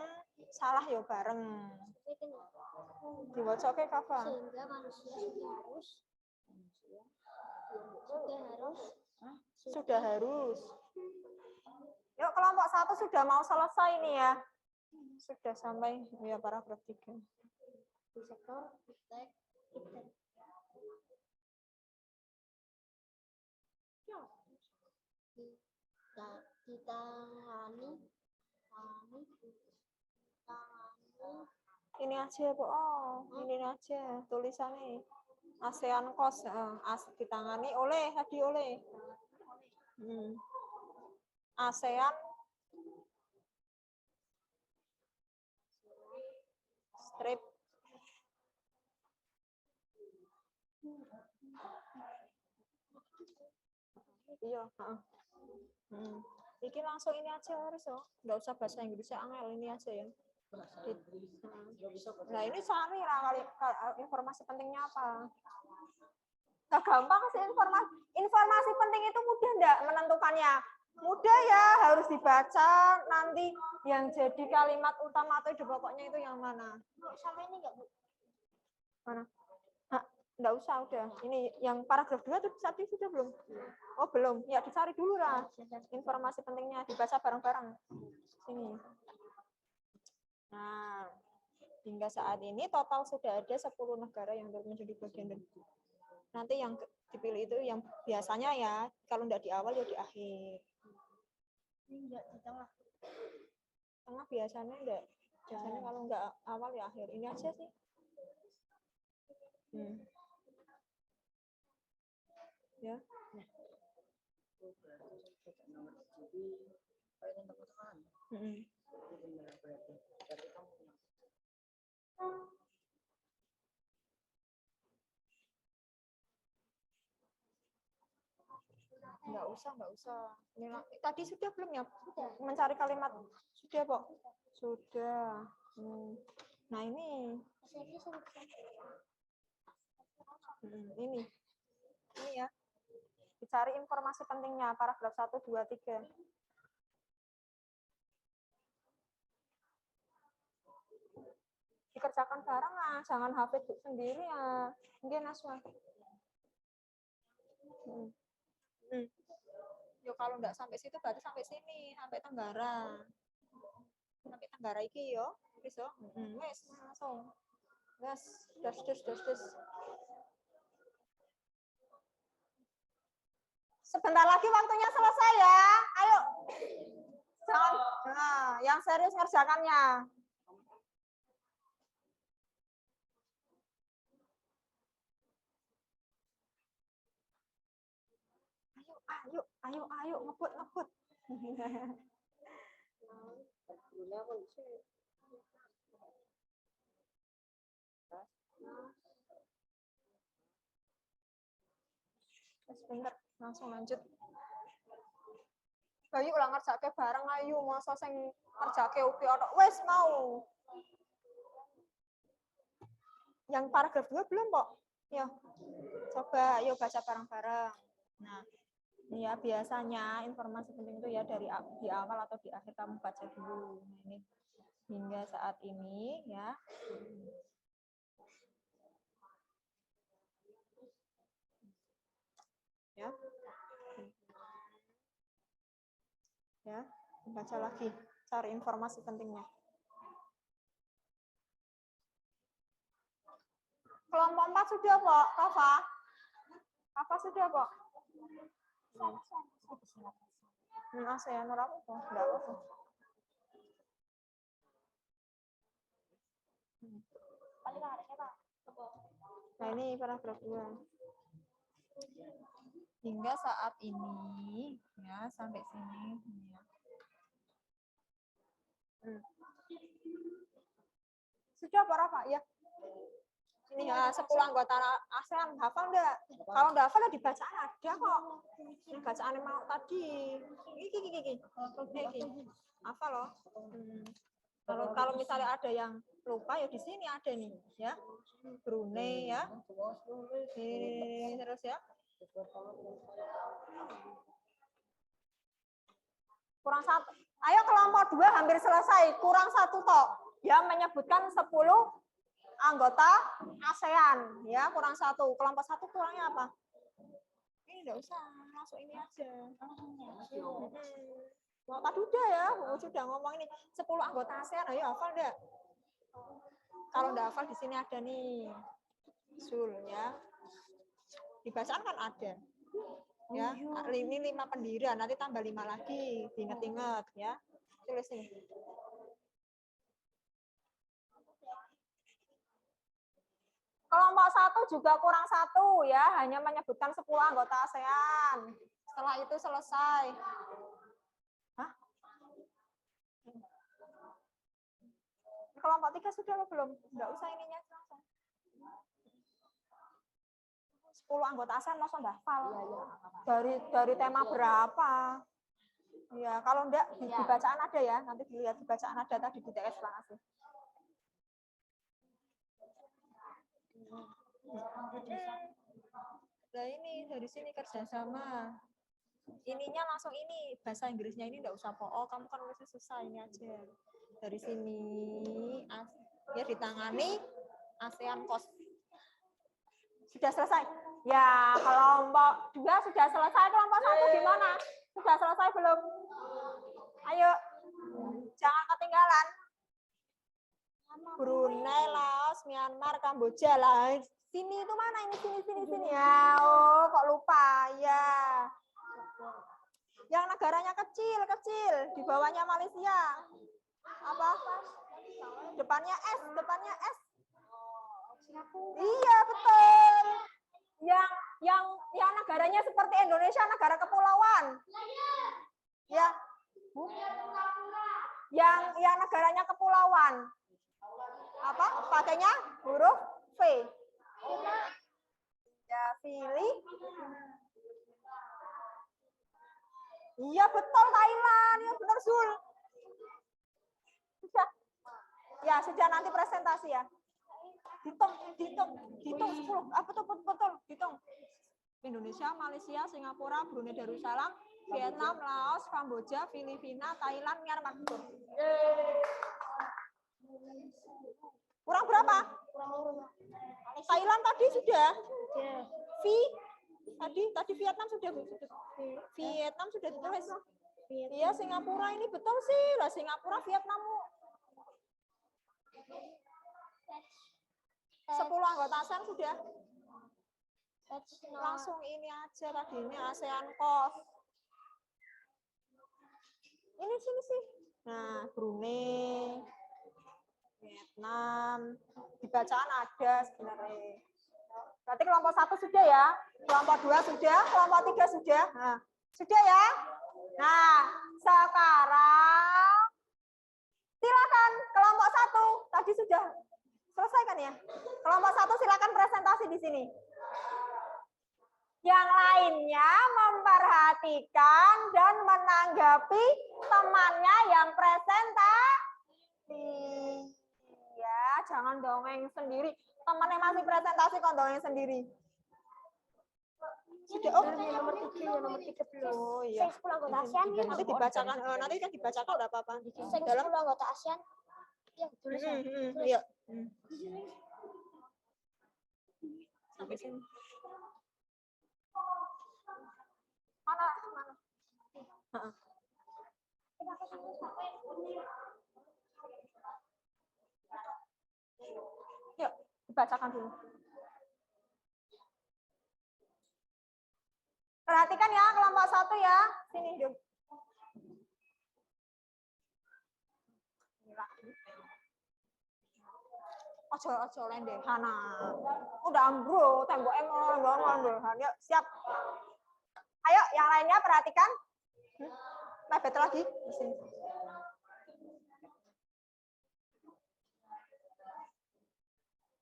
salah ya bareng. Diwocoke kapan? sehingga manusia Sudah harus. Yuk kelompok 1 sudah mau selesai nih ya. Sudah sampai ya paragraf 3. di sektor iptek ditangani Ini aja Bu. Oh, ini aja tulisannya. ASEAN COS ditangani oleh. ASEAN strip iya, Iki langsung ini aja harus yo, nggak usah bahasa Inggris angel ini aja ya. Nah ini cari lah kali informasi pentingnya apa. Gak gampang sih informasi penting itu mudah enggak menentukannya. Mudah ya, harus dibaca nanti yang jadi kalimat utama atau ide pokoknya itu yang mana. Sampai ini enggak, Bu? Mana? Enggak usah, udah. Ini yang paragraf 2 tuh sudah belum? Oh, belum. Ya dicari dulu lah. Informasi pentingnya dibaca bareng-bareng. Sini. Nah, hingga saat ini total sudah ada 10 negara yang menjadi bagian dari. Nanti yang dipilih itu yang biasanya ya, kalau enggak di awal ya di akhir. Ini enggak di tengah. Tengah biasanya enggak. Biasanya kalau enggak awal ya akhir. Ini aja sih. Ya. Enggak usah. Tadi sudah belum ya? Sudah. Mencari kalimat. Sudah, Pok? Sudah. Nah, ini. Ini ya. Dicari informasi pentingnya, paragraf 1, 2, 3. Dikerjakan bareng lah, jangan hafid sendiri ya. Mungkin Asma. Yo kalau nggak sampai situ berarti sampai sini, sampai Tenggara. Sampai Tenggara iki yo. Wis yo. Wis langsung. Wes, das. Sebentar lagi waktunya selesai ya. Ayo. Jangan, yang serius ngerjakannya. Ayo, ngebut. Sebentar, langsung lanjut. Ayo ulang ngerjake bareng ayo, masa sing ngerjake upi otok. Wes mau. Yang paragraf 2 belum, Pok? Ya. Coba yuk baca bareng-bareng. Nah, ya biasanya informasi penting itu ya dari di awal atau di akhir kamu baca dulu. Nah, ini hingga saat ini ya. Ya, baca lagi, cari informasi pentingnya. Kelompok 4 sudah, Pok, Kafa? Apa sudah, Pok? ASEAN apa? Enggak apa-apa. Nah, ini paragraf 2. Hingga saat ini, ya, sampai sini. Ya. Sudah, Pak? Ya. Ini ya, 10 anggota ASEAN, hafal enggak? Kalau enggak hafal, di bacaan ada kok. Ini bacaan yang mau tadi. Iki. Hafal loh. Kalau misalnya ada yang lupa ya di sini ada nih, ya. Brunei ya. Ini terus ya. Kurang 1. Ayo kelompok 2 hampir selesai. Kurang 1 tok. Ya menyebutkan 10 anggota ASEAN. Ya kurang 1. Kelompok 1 kurangnya apa? Ini enggak usah. Masuk ini aja. Mau tadi udah ya. Sudah ngomong ini 10 anggota ASEAN. Ayo hafal enggak? Kalau enggak hafal di sini ada nih. Sul ya. Di bacaan kan ada. Ya, ini 5 pendirian, nanti tambah 5 lagi, diinget-inget ya. Tulis ini. Kelompok 1 juga kurang 1 ya, hanya menyebutkan 10 anggota ASEAN. Setelah itu selesai. Hah? Kelompok 3 sudah apa belum? Enggak usah ininya langsung. 10 anggota ASEAN langsung hafal. Dari tema berapa? Ya, kalau enggak di bacaan ada ya, nanti dilihat di bacaan ada tadi di TS eksplanasi. Nah ini dari sini kerjasama. Ininya langsung ini bahasa Inggrisnya ini enggak usah kamu kan nulisnya susah ini aja. Dari sini ya ditangani ASEAN COS. Sudah selesai. Ya, kelompok 2 sudah selesai, kelompok 1 gimana? Sudah selesai belum? Ayo. Jangan ketinggalan. Brunei, Laos, Myanmar, Kamboja lah. Sini itu mana ini? Sini. Ya, oh kok lupa. Ya. Yang negaranya kecil. Di bawahnya Malaysia. Apa? Depannya S. Iya, betul. Yang negaranya seperti Indonesia, negara kepulauan. Ya. Yang negaranya kepulauan. Apa? Pakainya huruf V. Ya, Iya, betul Thailand. Ya, benar Zul. Sudah. Ya, sudah nanti presentasi ya. Hitung 10. Apa betul? Hitung. Indonesia, Malaysia, Singapura, Brunei Darussalam, Vietnam, Laos, Kamboja, Filipina, Thailand, Myanmar. Kurang berapa? Thailand tadi sudah. Tadi Vietnam sudah. Vietnam sudah ditulis. Iya, Singapura ini betul sih. Lah Singapura, Vietnam. 10 anggota ASEAN sudah. Langsung ini aja tadi ini ASEAN COS. Ini sini sih. Nah, Brunei, Vietnam, di bacaan ada sebenarnya. Berarti kelompok 1 sudah ya, kelompok 2 sudah, kelompok 3 sudah. Nah, sudah ya. Nah, sekarang silakan kelompok 1 tadi sudah selesai kan ya? Kelompok 1 silakan presentasi di sini. Yang lainnya memperhatikan dan menanggapi temannya yang presentasi. Ya, jangan dongeng sendiri. Temannya masih presentasi kok dongeng sendiri. Sudah nomor 3 belum. Oh iya. 10 anggota ASEAN nanti dibacakan nanti kan dibacakan enggak apa-apa. Dalam 10 anggota ASEAN. Ya, tulisan. Iya. Sampai sini. Mana? Yuk, dibacakan dulu. Perhatikan ya kelompok 1 ya. Sini, yuk. Ojo lendehan. Udah ambruk, tembok emang. Yuk, siap. Ayo, yang lainnya perhatikan. Mepet lagi di sini.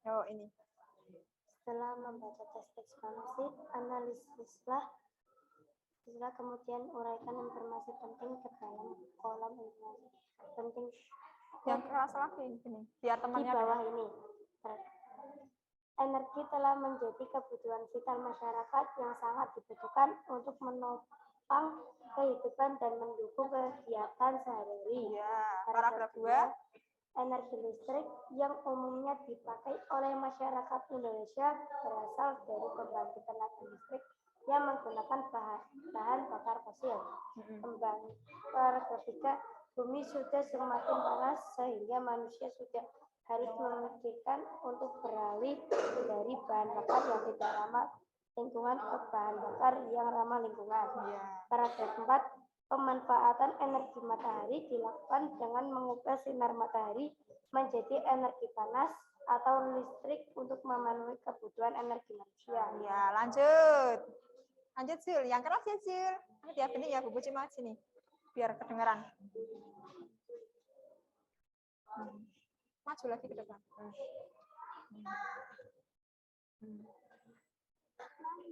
Yo, ini. Setelah membaca teks eksplanasi, analisislah, kemudian uraikan informasi penting ke dalam kolom informasi penting Yang keras lagi ini, biar di temannya bawah ini. Energi telah menjadi kebutuhan vital masyarakat yang sangat dibutuhkan untuk menopang kehidupan dan mendukung kegiatan sehari-hari. Ya, paragraf 2. Energi listrik yang umumnya dipakai oleh masyarakat Indonesia berasal dari pembangkit tenaga listrik yang menggunakan bahan bakar fosil. Paragraf 3. Bumi sudah semakin panas sehingga manusia sudah harus memikirkan untuk beralih dari bahan bakar yang tidak ramah lingkungan ke bahan bakar yang ramah lingkungan. Paragraf 4. Pemanfaatan energi matahari dilakukan dengan mengubah sinar matahari menjadi energi panas atau listrik untuk memenuhi kebutuhan energi manusia. Ya, lanjut. Lanjut, Zul. Yang keras ya, Zul. Lanjut ya, benih ya, Bu cuma sini. Biar kedengeran. Maju lagi ke depan.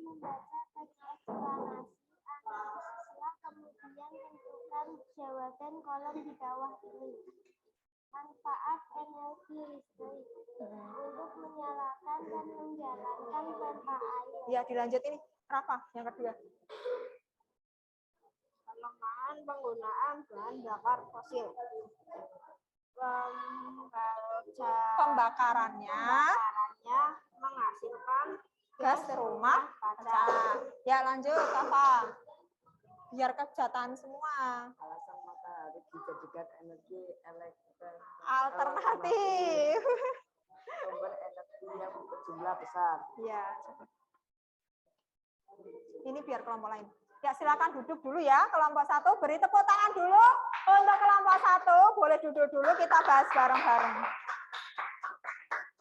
Membaca teks eksplanasi analisislah kemudian tentukan jawaban kolom di bawah ini. Manfaat energi listrik untuk menyalakan dan menjalankan pompa air. Ya, dilanjut ini. Rafa, yang kedua. Kelemahan penggunaan bahan bakar fosil. Pembakarannya Menghasilkan gas rumah kaca. Ya, lanjut, Rafa. Biar kejahatan semua. Alasan matahari dijadikan energi Alternatif. sumber energi yang berjumlah besar. Ya, coba. Ini biar kelompok lain. Ya, silakan duduk dulu ya. Kelompok 1 beri tepuk tangan dulu. Untuk kelompok 1 boleh duduk dulu, kita bahas bareng-bareng.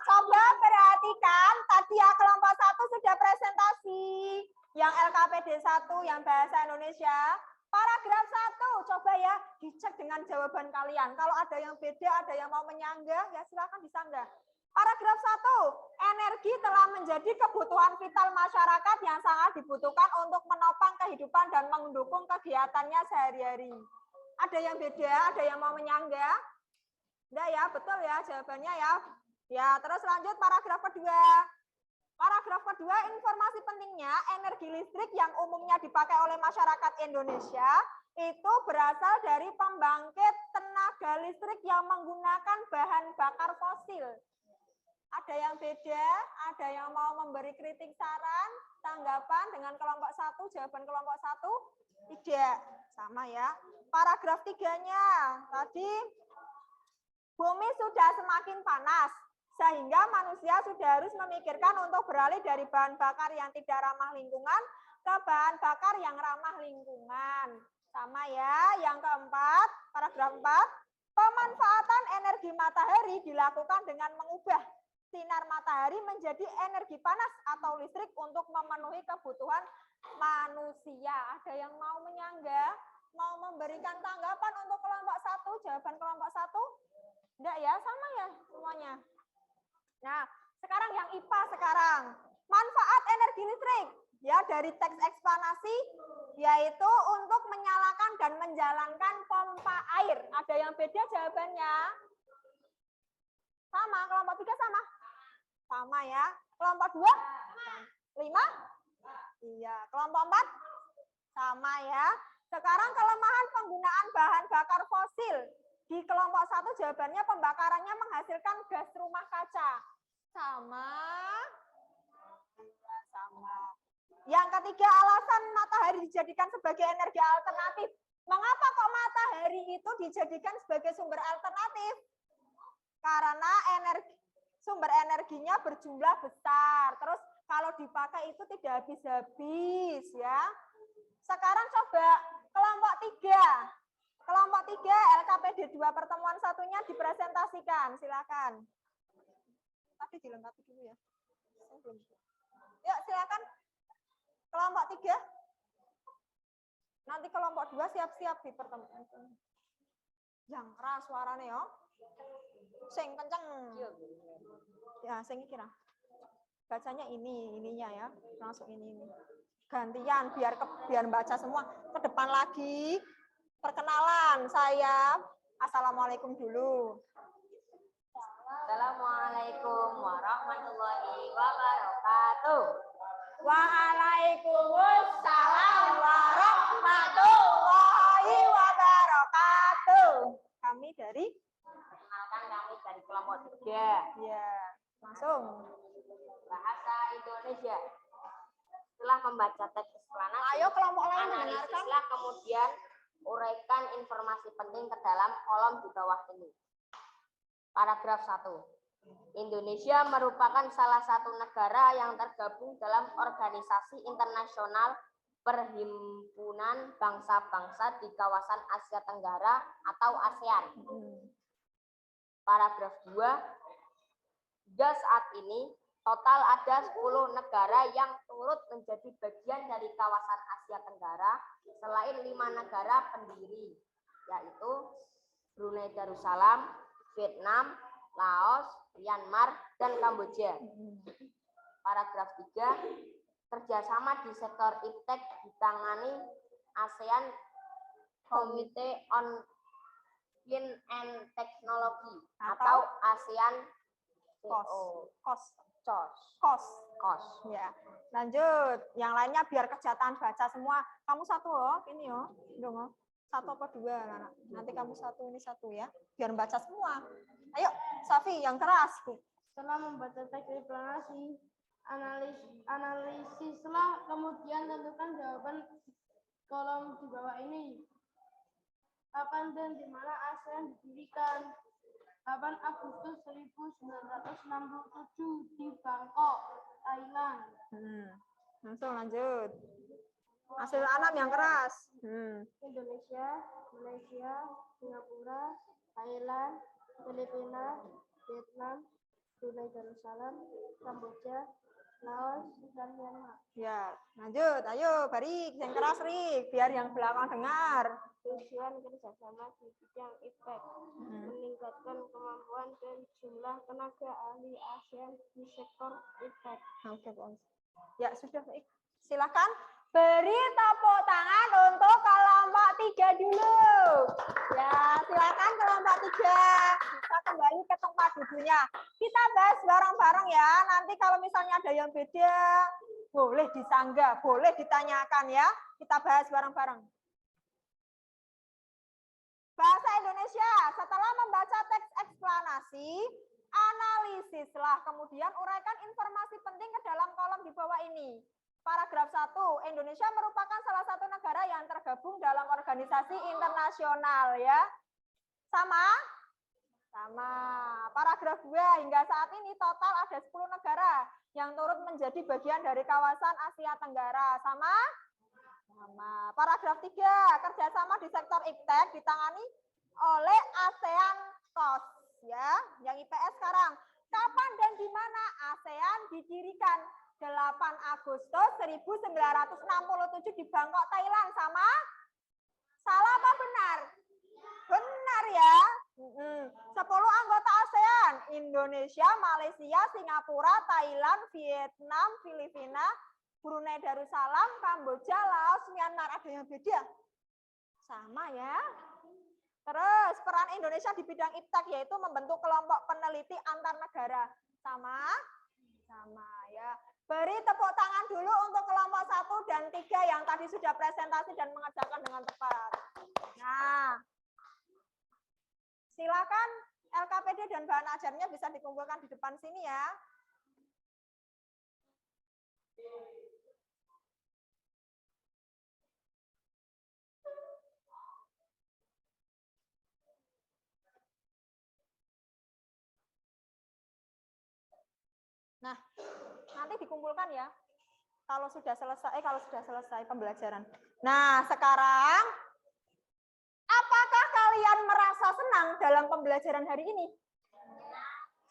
Coba perhatikan, tadi ya kelompok 1 sudah presentasi. Yang LKPD 1, yang bahasa Indonesia. Paragraf 1, coba ya dicek dengan jawaban kalian. Kalau ada yang beda, ada yang mau menyanggah, ya silakan disanggah. Paragraf 1, energi telah menjadi kebutuhan vital masyarakat yang sangat dibutuhkan untuk menopang kehidupan dan mendukung kegiatannya sehari-hari. Ada yang beda, ada yang mau menyanggah? Enggak ya, betul ya jawabannya ya. Ya, terus lanjut paragraf kedua. Paragraf kedua, informasi pentingnya energi listrik yang umumnya dipakai oleh masyarakat Indonesia itu berasal dari pembangkit tenaga listrik yang menggunakan bahan bakar fosil. Ada yang beda, ada yang mau memberi kritik, saran, tanggapan dengan kelompok 1, jawaban kelompok 1? Tidak, sama ya. Paragraf 3-nya, tadi bumi sudah semakin panas, sehingga manusia sudah harus memikirkan untuk beralih dari bahan bakar yang tidak ramah lingkungan ke bahan bakar yang ramah lingkungan. Sama ya. Yang keempat, paragraf 4, pemanfaatan energi matahari dilakukan dengan mengubah sinar matahari menjadi energi panas atau listrik untuk memenuhi kebutuhan manusia. Ada yang mau menyanggah, mau memberikan tanggapan untuk kelompok 1, jawaban kelompok 1? Enggak ya, sama ya semuanya. Nah, sekarang yang IPA sekarang. Manfaat energi listrik ya dari teks eksplanasi yaitu untuk menyalakan dan menjalankan pompa air. Ada yang beda jawabannya? Sama, kelompok 3 sama? Sama ya. Kelompok 2? 5? Iya. Kelompok 4? Sama ya. Sekarang kelemahan penggunaan bahan bakar fosil. Di kelompok 1 jawabannya pembakarannya menghasilkan gas rumah kaca. Sama? Sama. Yang ketiga, alasan matahari dijadikan sebagai energi alternatif. Mengapa kok matahari itu dijadikan sebagai sumber alternatif? Karena sumber energinya berjumlah besar. Terus kalau dipakai itu tidak habis-habis ya. Sekarang coba kelompok 3. Kelompok 3 LKPD 2 pertemuan satunya dipresentasikan. Silakan. Tadi dilengkapi dulu ya. Yuk silakan. Kelompok 3. Nanti kelompok 2 siap-siap di pertemuan. Yang keras suaranya ya. Sing kenceng. Ya, sing kira. Bacanya ininya ya. Langsung ini. Gantian biar baca semua. Ke depan lagi. Perkenalan saya. Assalamualaikum dulu. Assalamualaikum warahmatullahi wabarakatuh. Waalaikumsalam warahmatullahi wabarakatuh. Kami dari? Perkenalkan kami dari kelompok 3. Ya, langsung. Bahasa Indonesia. Setelah membaca teks eksplanasi, Ayo kelompok lain mendengarkan. analisislah kemudian uraikan informasi penting ke dalam kolom di bawah ini. Paragraf 1. Indonesia merupakan salah satu negara yang tergabung dalam organisasi internasional Perhimpunan Bangsa-Bangsa di kawasan Asia Tenggara atau ASEAN. Paragraf 2. Hingga saat ini, total ada 10 negara yang turut menjadi bagian dari kawasan Asia Tenggara selain 5 negara pendiri, yaitu Brunei Darussalam, Vietnam, Laos, Myanmar, dan Kamboja. Paragraf 3, kerjasama di sektor iptek ditangani ASEAN Committee on Science and Technology atau ASEAN COS. Ya. Lanjut, yang lainnya biar kegiatan baca semua. Kamu satu loh, ini yo. Dong, satu apa dua, anak. Nanti kamu satu, ini satu ya. Biar baca semua. Ayo, Safi, yang keras. Setelah membaca teks eksplanasi, analisislah kemudian tentukan jawaban kolom di bawah ini. Kapan dan di mana ASEAN didirikan? 8 Agustus 1967 di Bangkok, Thailand. Langsung lanjut. Hasil anak yang keras. Indonesia, Malaysia, Singapura, Thailand, Filipina, Vietnam, Brunei Darussalam, Kamboja, Laos, dan Myanmar. Ya, lanjut. Ayo, Barik, yang keras, Rik, biar yang belakang dengar. Tujuan kerjasama di bidang iptek, meningkatkan kemampuan dan jumlah tenaga ahli ASEAN di sektor iptek. Oke, ya sudah, baik. Silakan beri tepuk tangan untuk kelompok 3 dulu. Ya, silakan kelompok 3. Kita kembali ke tempat duduknya. Kita bahas bareng-bareng ya. Nanti kalau misalnya ada yang beda, boleh disanggah, boleh ditanyakan ya. Kita bahas bareng-bareng. Bahasa Indonesia, setelah membaca teks eksplanasi, analisislah, kemudian uraikan informasi penting ke dalam kolom di bawah ini. Paragraf 1, Indonesia merupakan salah satu negara yang tergabung dalam organisasi internasional ya. Sama? Sama. Paragraf 2, hingga saat ini total ada 10 negara yang turut menjadi bagian dari kawasan Asia Tenggara. Sama? Sama. Paragraf 3, kerjasama di sektor iptek ditangani oleh ASEAN COS ya. Yang IPS sekarang. Kapan dan di mana ASEAN didirikan? 8 Agustus 1967 di Bangkok, Thailand. Sama? Salah apa benar? Benar ya. 10 anggota ASEAN, Indonesia, Malaysia, Singapura, Thailand, Vietnam, Filipina, Brunei Darussalam, Kamboja, Laos, Myanmar. Ada yang beda? Sama ya. Terus peran Indonesia di bidang iptek yaitu membentuk kelompok peneliti antar negara. Sama? Sama ya. Beri tepuk tangan dulu untuk kelompok 1 dan 3 yang tadi sudah presentasi dan mengerjakan dengan tepat. Nah, silakan LKPD dan bahan ajarnya bisa dikumpulkan di depan sini ya. Nah, nanti dikumpulkan ya. Kalau sudah selesai pembelajaran. Nah, sekarang apakah kalian merasa senang dalam pembelajaran hari ini?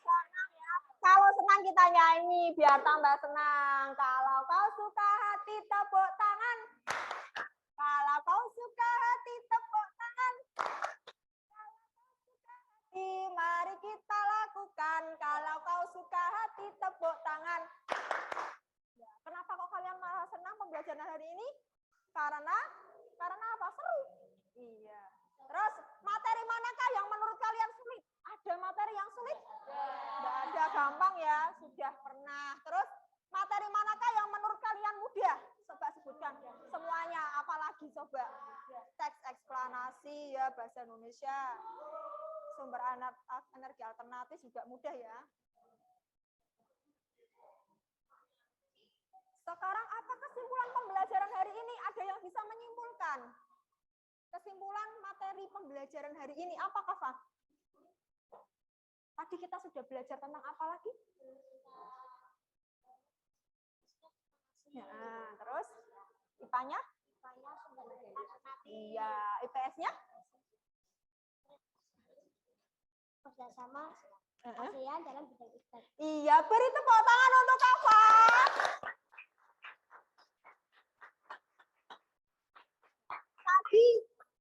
Senang ya. Kalau senang kita nyanyi biar tambah senang. Kalau kau suka hati tepuk tangan. Kalau kau suka hati tepuk tangan. Mari kita lakukan. Kalau kau suka hati tepuk tangan. Ya, kenapa kok kalian malah senang pembelajaran hari ini? Karena apa? Seru. Iya. Terus materi manakah yang menurut kalian sulit? Ada materi yang sulit? Tidak ada, gampang ya. Sudah pernah. Terus materi manakah yang menurut kalian mudah? Coba sebutkan semuanya. Apalagi coba teks eksplanasi ya, bahasa Indonesia. Sumber energi alternatif juga mudah ya. Sekarang apa kesimpulan pembelajaran hari ini? Ada yang bisa menyimpulkan? Kesimpulan materi pembelajaran hari ini apa, Kak? Tadi kita sudah belajar tentang apa lagi? Nah, terus IPA-nya? Iya, IPS-nya? Kerjasama ASEAN dalam bidang ISTAT. Iya, beri tepuk tangan untuk Kafan. Tadi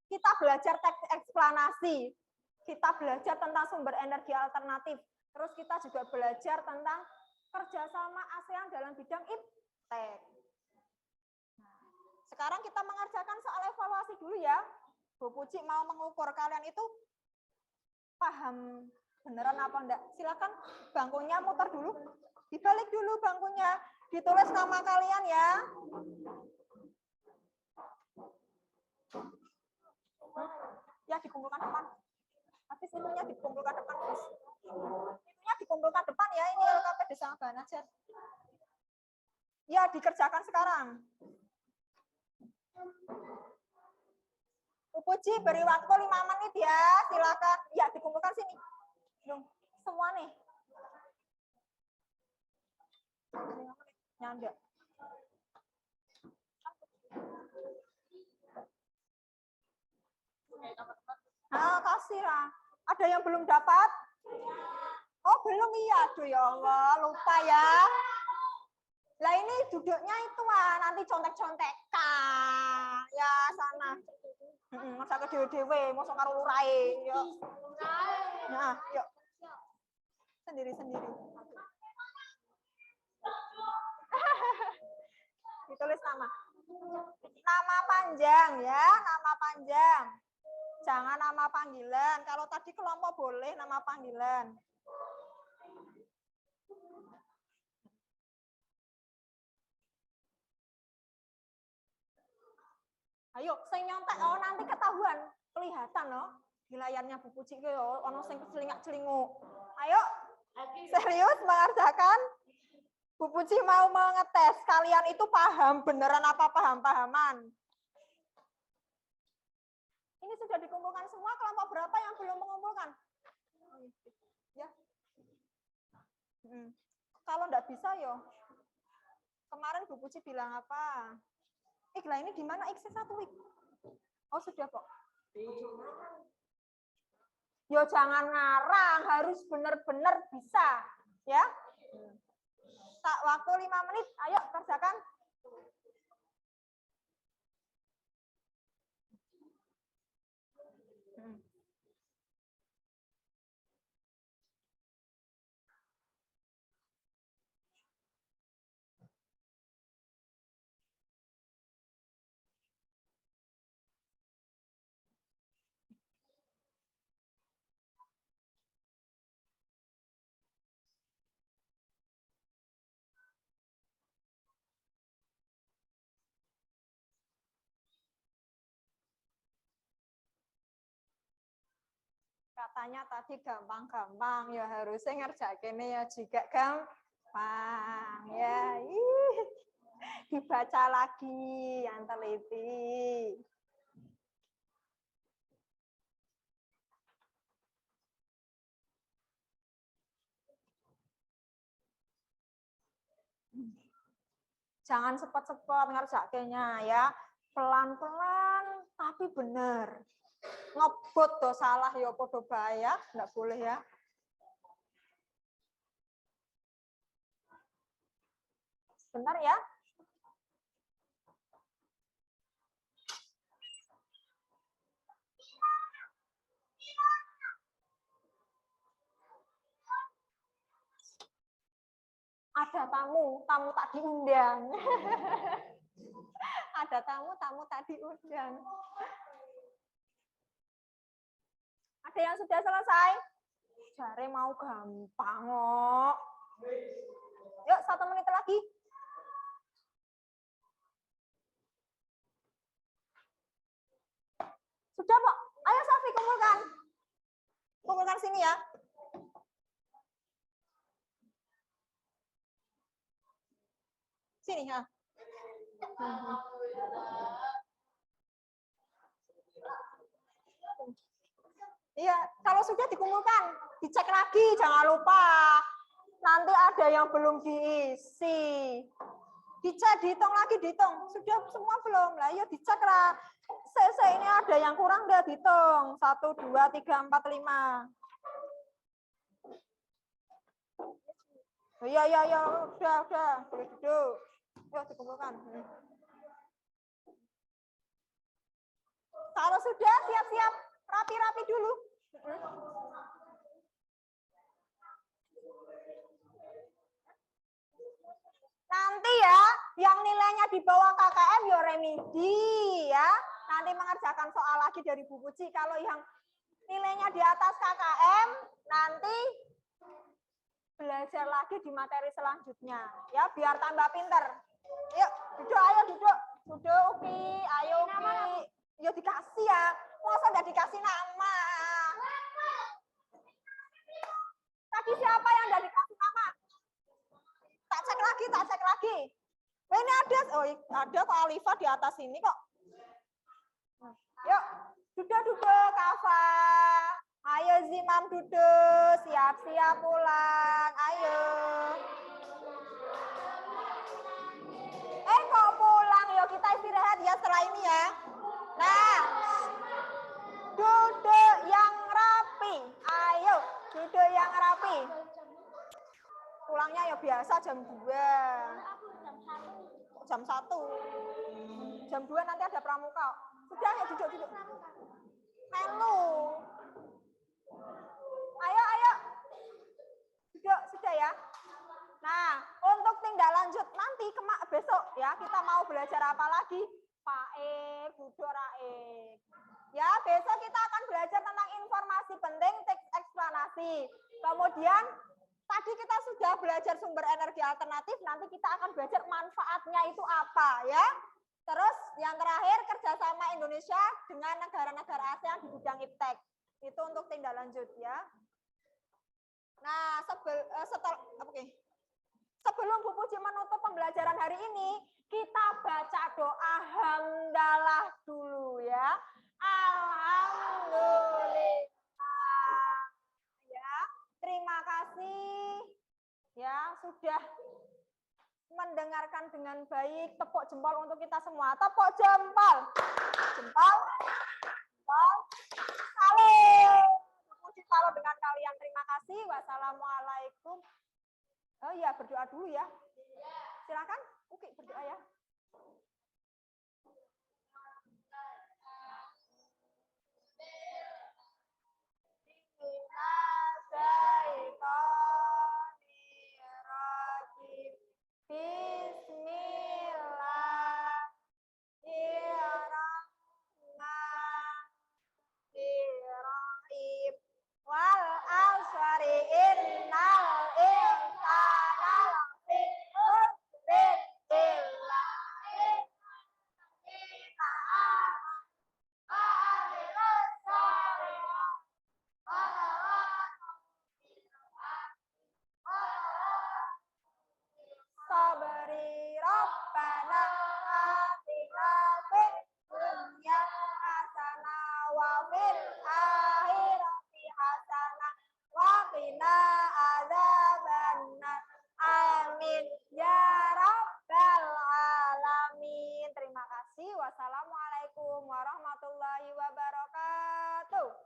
kita belajar teks eksplanasi, kita belajar tentang sumber energi alternatif, terus kita juga belajar tentang kerjasama ASEAN dalam bidang iptek. Nah, sekarang kita mengerjakan soal evaluasi dulu ya. Bu Puji mau mengukur kalian itu paham beneran apa enggak. Silakan bangkunya muter dulu, dibalik dulu bangkunya, ditulis nama kalian ya. Ya dikumpulkan depan. Habis itunya dikumpulkan depan, terus. Itunya dikumpulkan depan ya, ini LKP Desa Banajar. Ya, dikerjakan sekarang. Puji beri waktu 5 menit ya, silakan. Ya, dikumpulkan sini. Dong, semua nih. 5 menit, nyanda. Nah, kasih lah. Ada yang belum dapat? Oh, belum iya. Aduh ya Allah, lupa ya. Lah ini duduknya itu nanti contek-contekan. Ya, sana. Masa ke dewe-dewe, masa karo lurae. Yuk. Nah, yuk. Sendiri-sendiri. Ditulis nama. Nama panjang ya, nama panjang. Jangan nama panggilan. Kalau tadi kelompok boleh nama panggilan. Ayo, sing nyontek nanti ketahuan, kelihatan loh di layarnya Bu Puji ke ono sing celingak-celinguk. Ayo, serius mengerjakan. Bu Puji mau mengetes kalian itu paham beneran apa paham-pahaman. Ini sudah dikumpulkan semua, kelompok berapa yang belum mengumpulkan? Ya. Kalau enggak bisa yo. Kemarin Bu Puji bilang apa? Lah ini di mana X1 week? Oh, sudah kok. Yo jangan ngarang, harus benar-benar bisa, ya. Tak waktu 5 menit, ayo kerjakan. Katanya tadi gampang-gampang, ya harusnya ngerjakannya ya juga gampang. Ya, dibaca lagi yang teliti. Jangan cepat-cepat ngerjakannya ya. Pelan-pelan tapi benar. Ngebut tuh salah ya podo bahaya, enggak boleh ya. Benar ya? Ada tamu tak diundang. Ada tamu tak diundang. Ada yang sudah selesai? Jare mau gampang kok. Yuk, 1 menit lagi. Sudah, Pak. Ayo, Safi, kumpulkan. Kumpulkan sini ya. Sini ya. Iya, kalau sudah dikumpulkan, dicek lagi, jangan lupa. Nanti ada yang belum diisi. Dicek, dihitung lagi, dihitung. Sudah semua belum? Lah, yuk dicek lah. Ini ada yang kurang, udah dihitung. 1, 2, 3, 4, 5. Iya, iya, iya, udah, boleh duduk. Yuk, dikumpulkan. Kalau sudah, siap-siap, rapi-rapi dulu. Nanti ya, yang nilainya di bawah KKM ya remedi ya. Nanti mengerjakan soal lagi dari Bu Puji. Kalau yang nilainya di atas KKM, nanti belajar lagi di materi selanjutnya. Ya, biar tambah pinter. Yuk, duduk, ayo duduk. Duduk, Uki. Ayo, Uki. Yuk dikasih ya. Masa udah dikasih nama? Tadi siapa yang udah dikasih nama? Tak cek lagi. Oh, ini ada, ada kok Alifa di atas ini kok. Yuk, duduk, Kafa. Ayo Zimam duduk, siap-siap pulang. Ayo. Kok pulang? Yuk kita istirahat ya setelah ini ya. Nah, duduk yang rapi. Ayo, duduk yang rapi. Pulangnya ya biasa jam 2. Jam 1. Jam 2 nanti ada pramuka. Sudah ya duduk. Melu. Ayo. Duduk, sudah ya. Nah, untuk tindak lanjut nanti besok ya, kita mau belajar apa lagi? Faik, Budok, Raik. Ya, besok kita akan belajar tentang informasi penting, teks eksplanasi. Kemudian tadi kita sudah belajar sumber energi alternatif, nanti kita akan belajar manfaatnya itu apa ya. Terus yang terakhir kerjasama Indonesia dengan negara-negara ASEAN di bidang iptek. Itu untuk tindak lanjut ya. Nah, sebelum Bu Puji menutup pembelajaran hari ini, kita baca doa hamdalah dulu ya. Alhamdulillah. Ya, terima kasih ya sudah mendengarkan dengan baik. Tepuk jempol untuk kita semua. Tepuk jempol. Jempol. Salim. Puji salam dengan kalian. Terima kasih. Wassalamualaikum. Oh iya, berdoa dulu ya. Silakan, Uki berdoa ya. Bismillahirrahmanirrahim. Wal asri innal insana lafi khusrin illa sabri rabbana atina fid dunya hasanah wa fil akhirati hasanah wa qina adzabannar. Amin ya rabbal alamin. Terima kasih. Wassalamualaikum warahmatullahi wabarakatuh.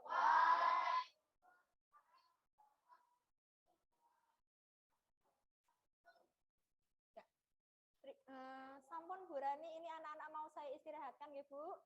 Sampun Bu Rani, ini anak-anak mau saya istirahatkan ya Bu.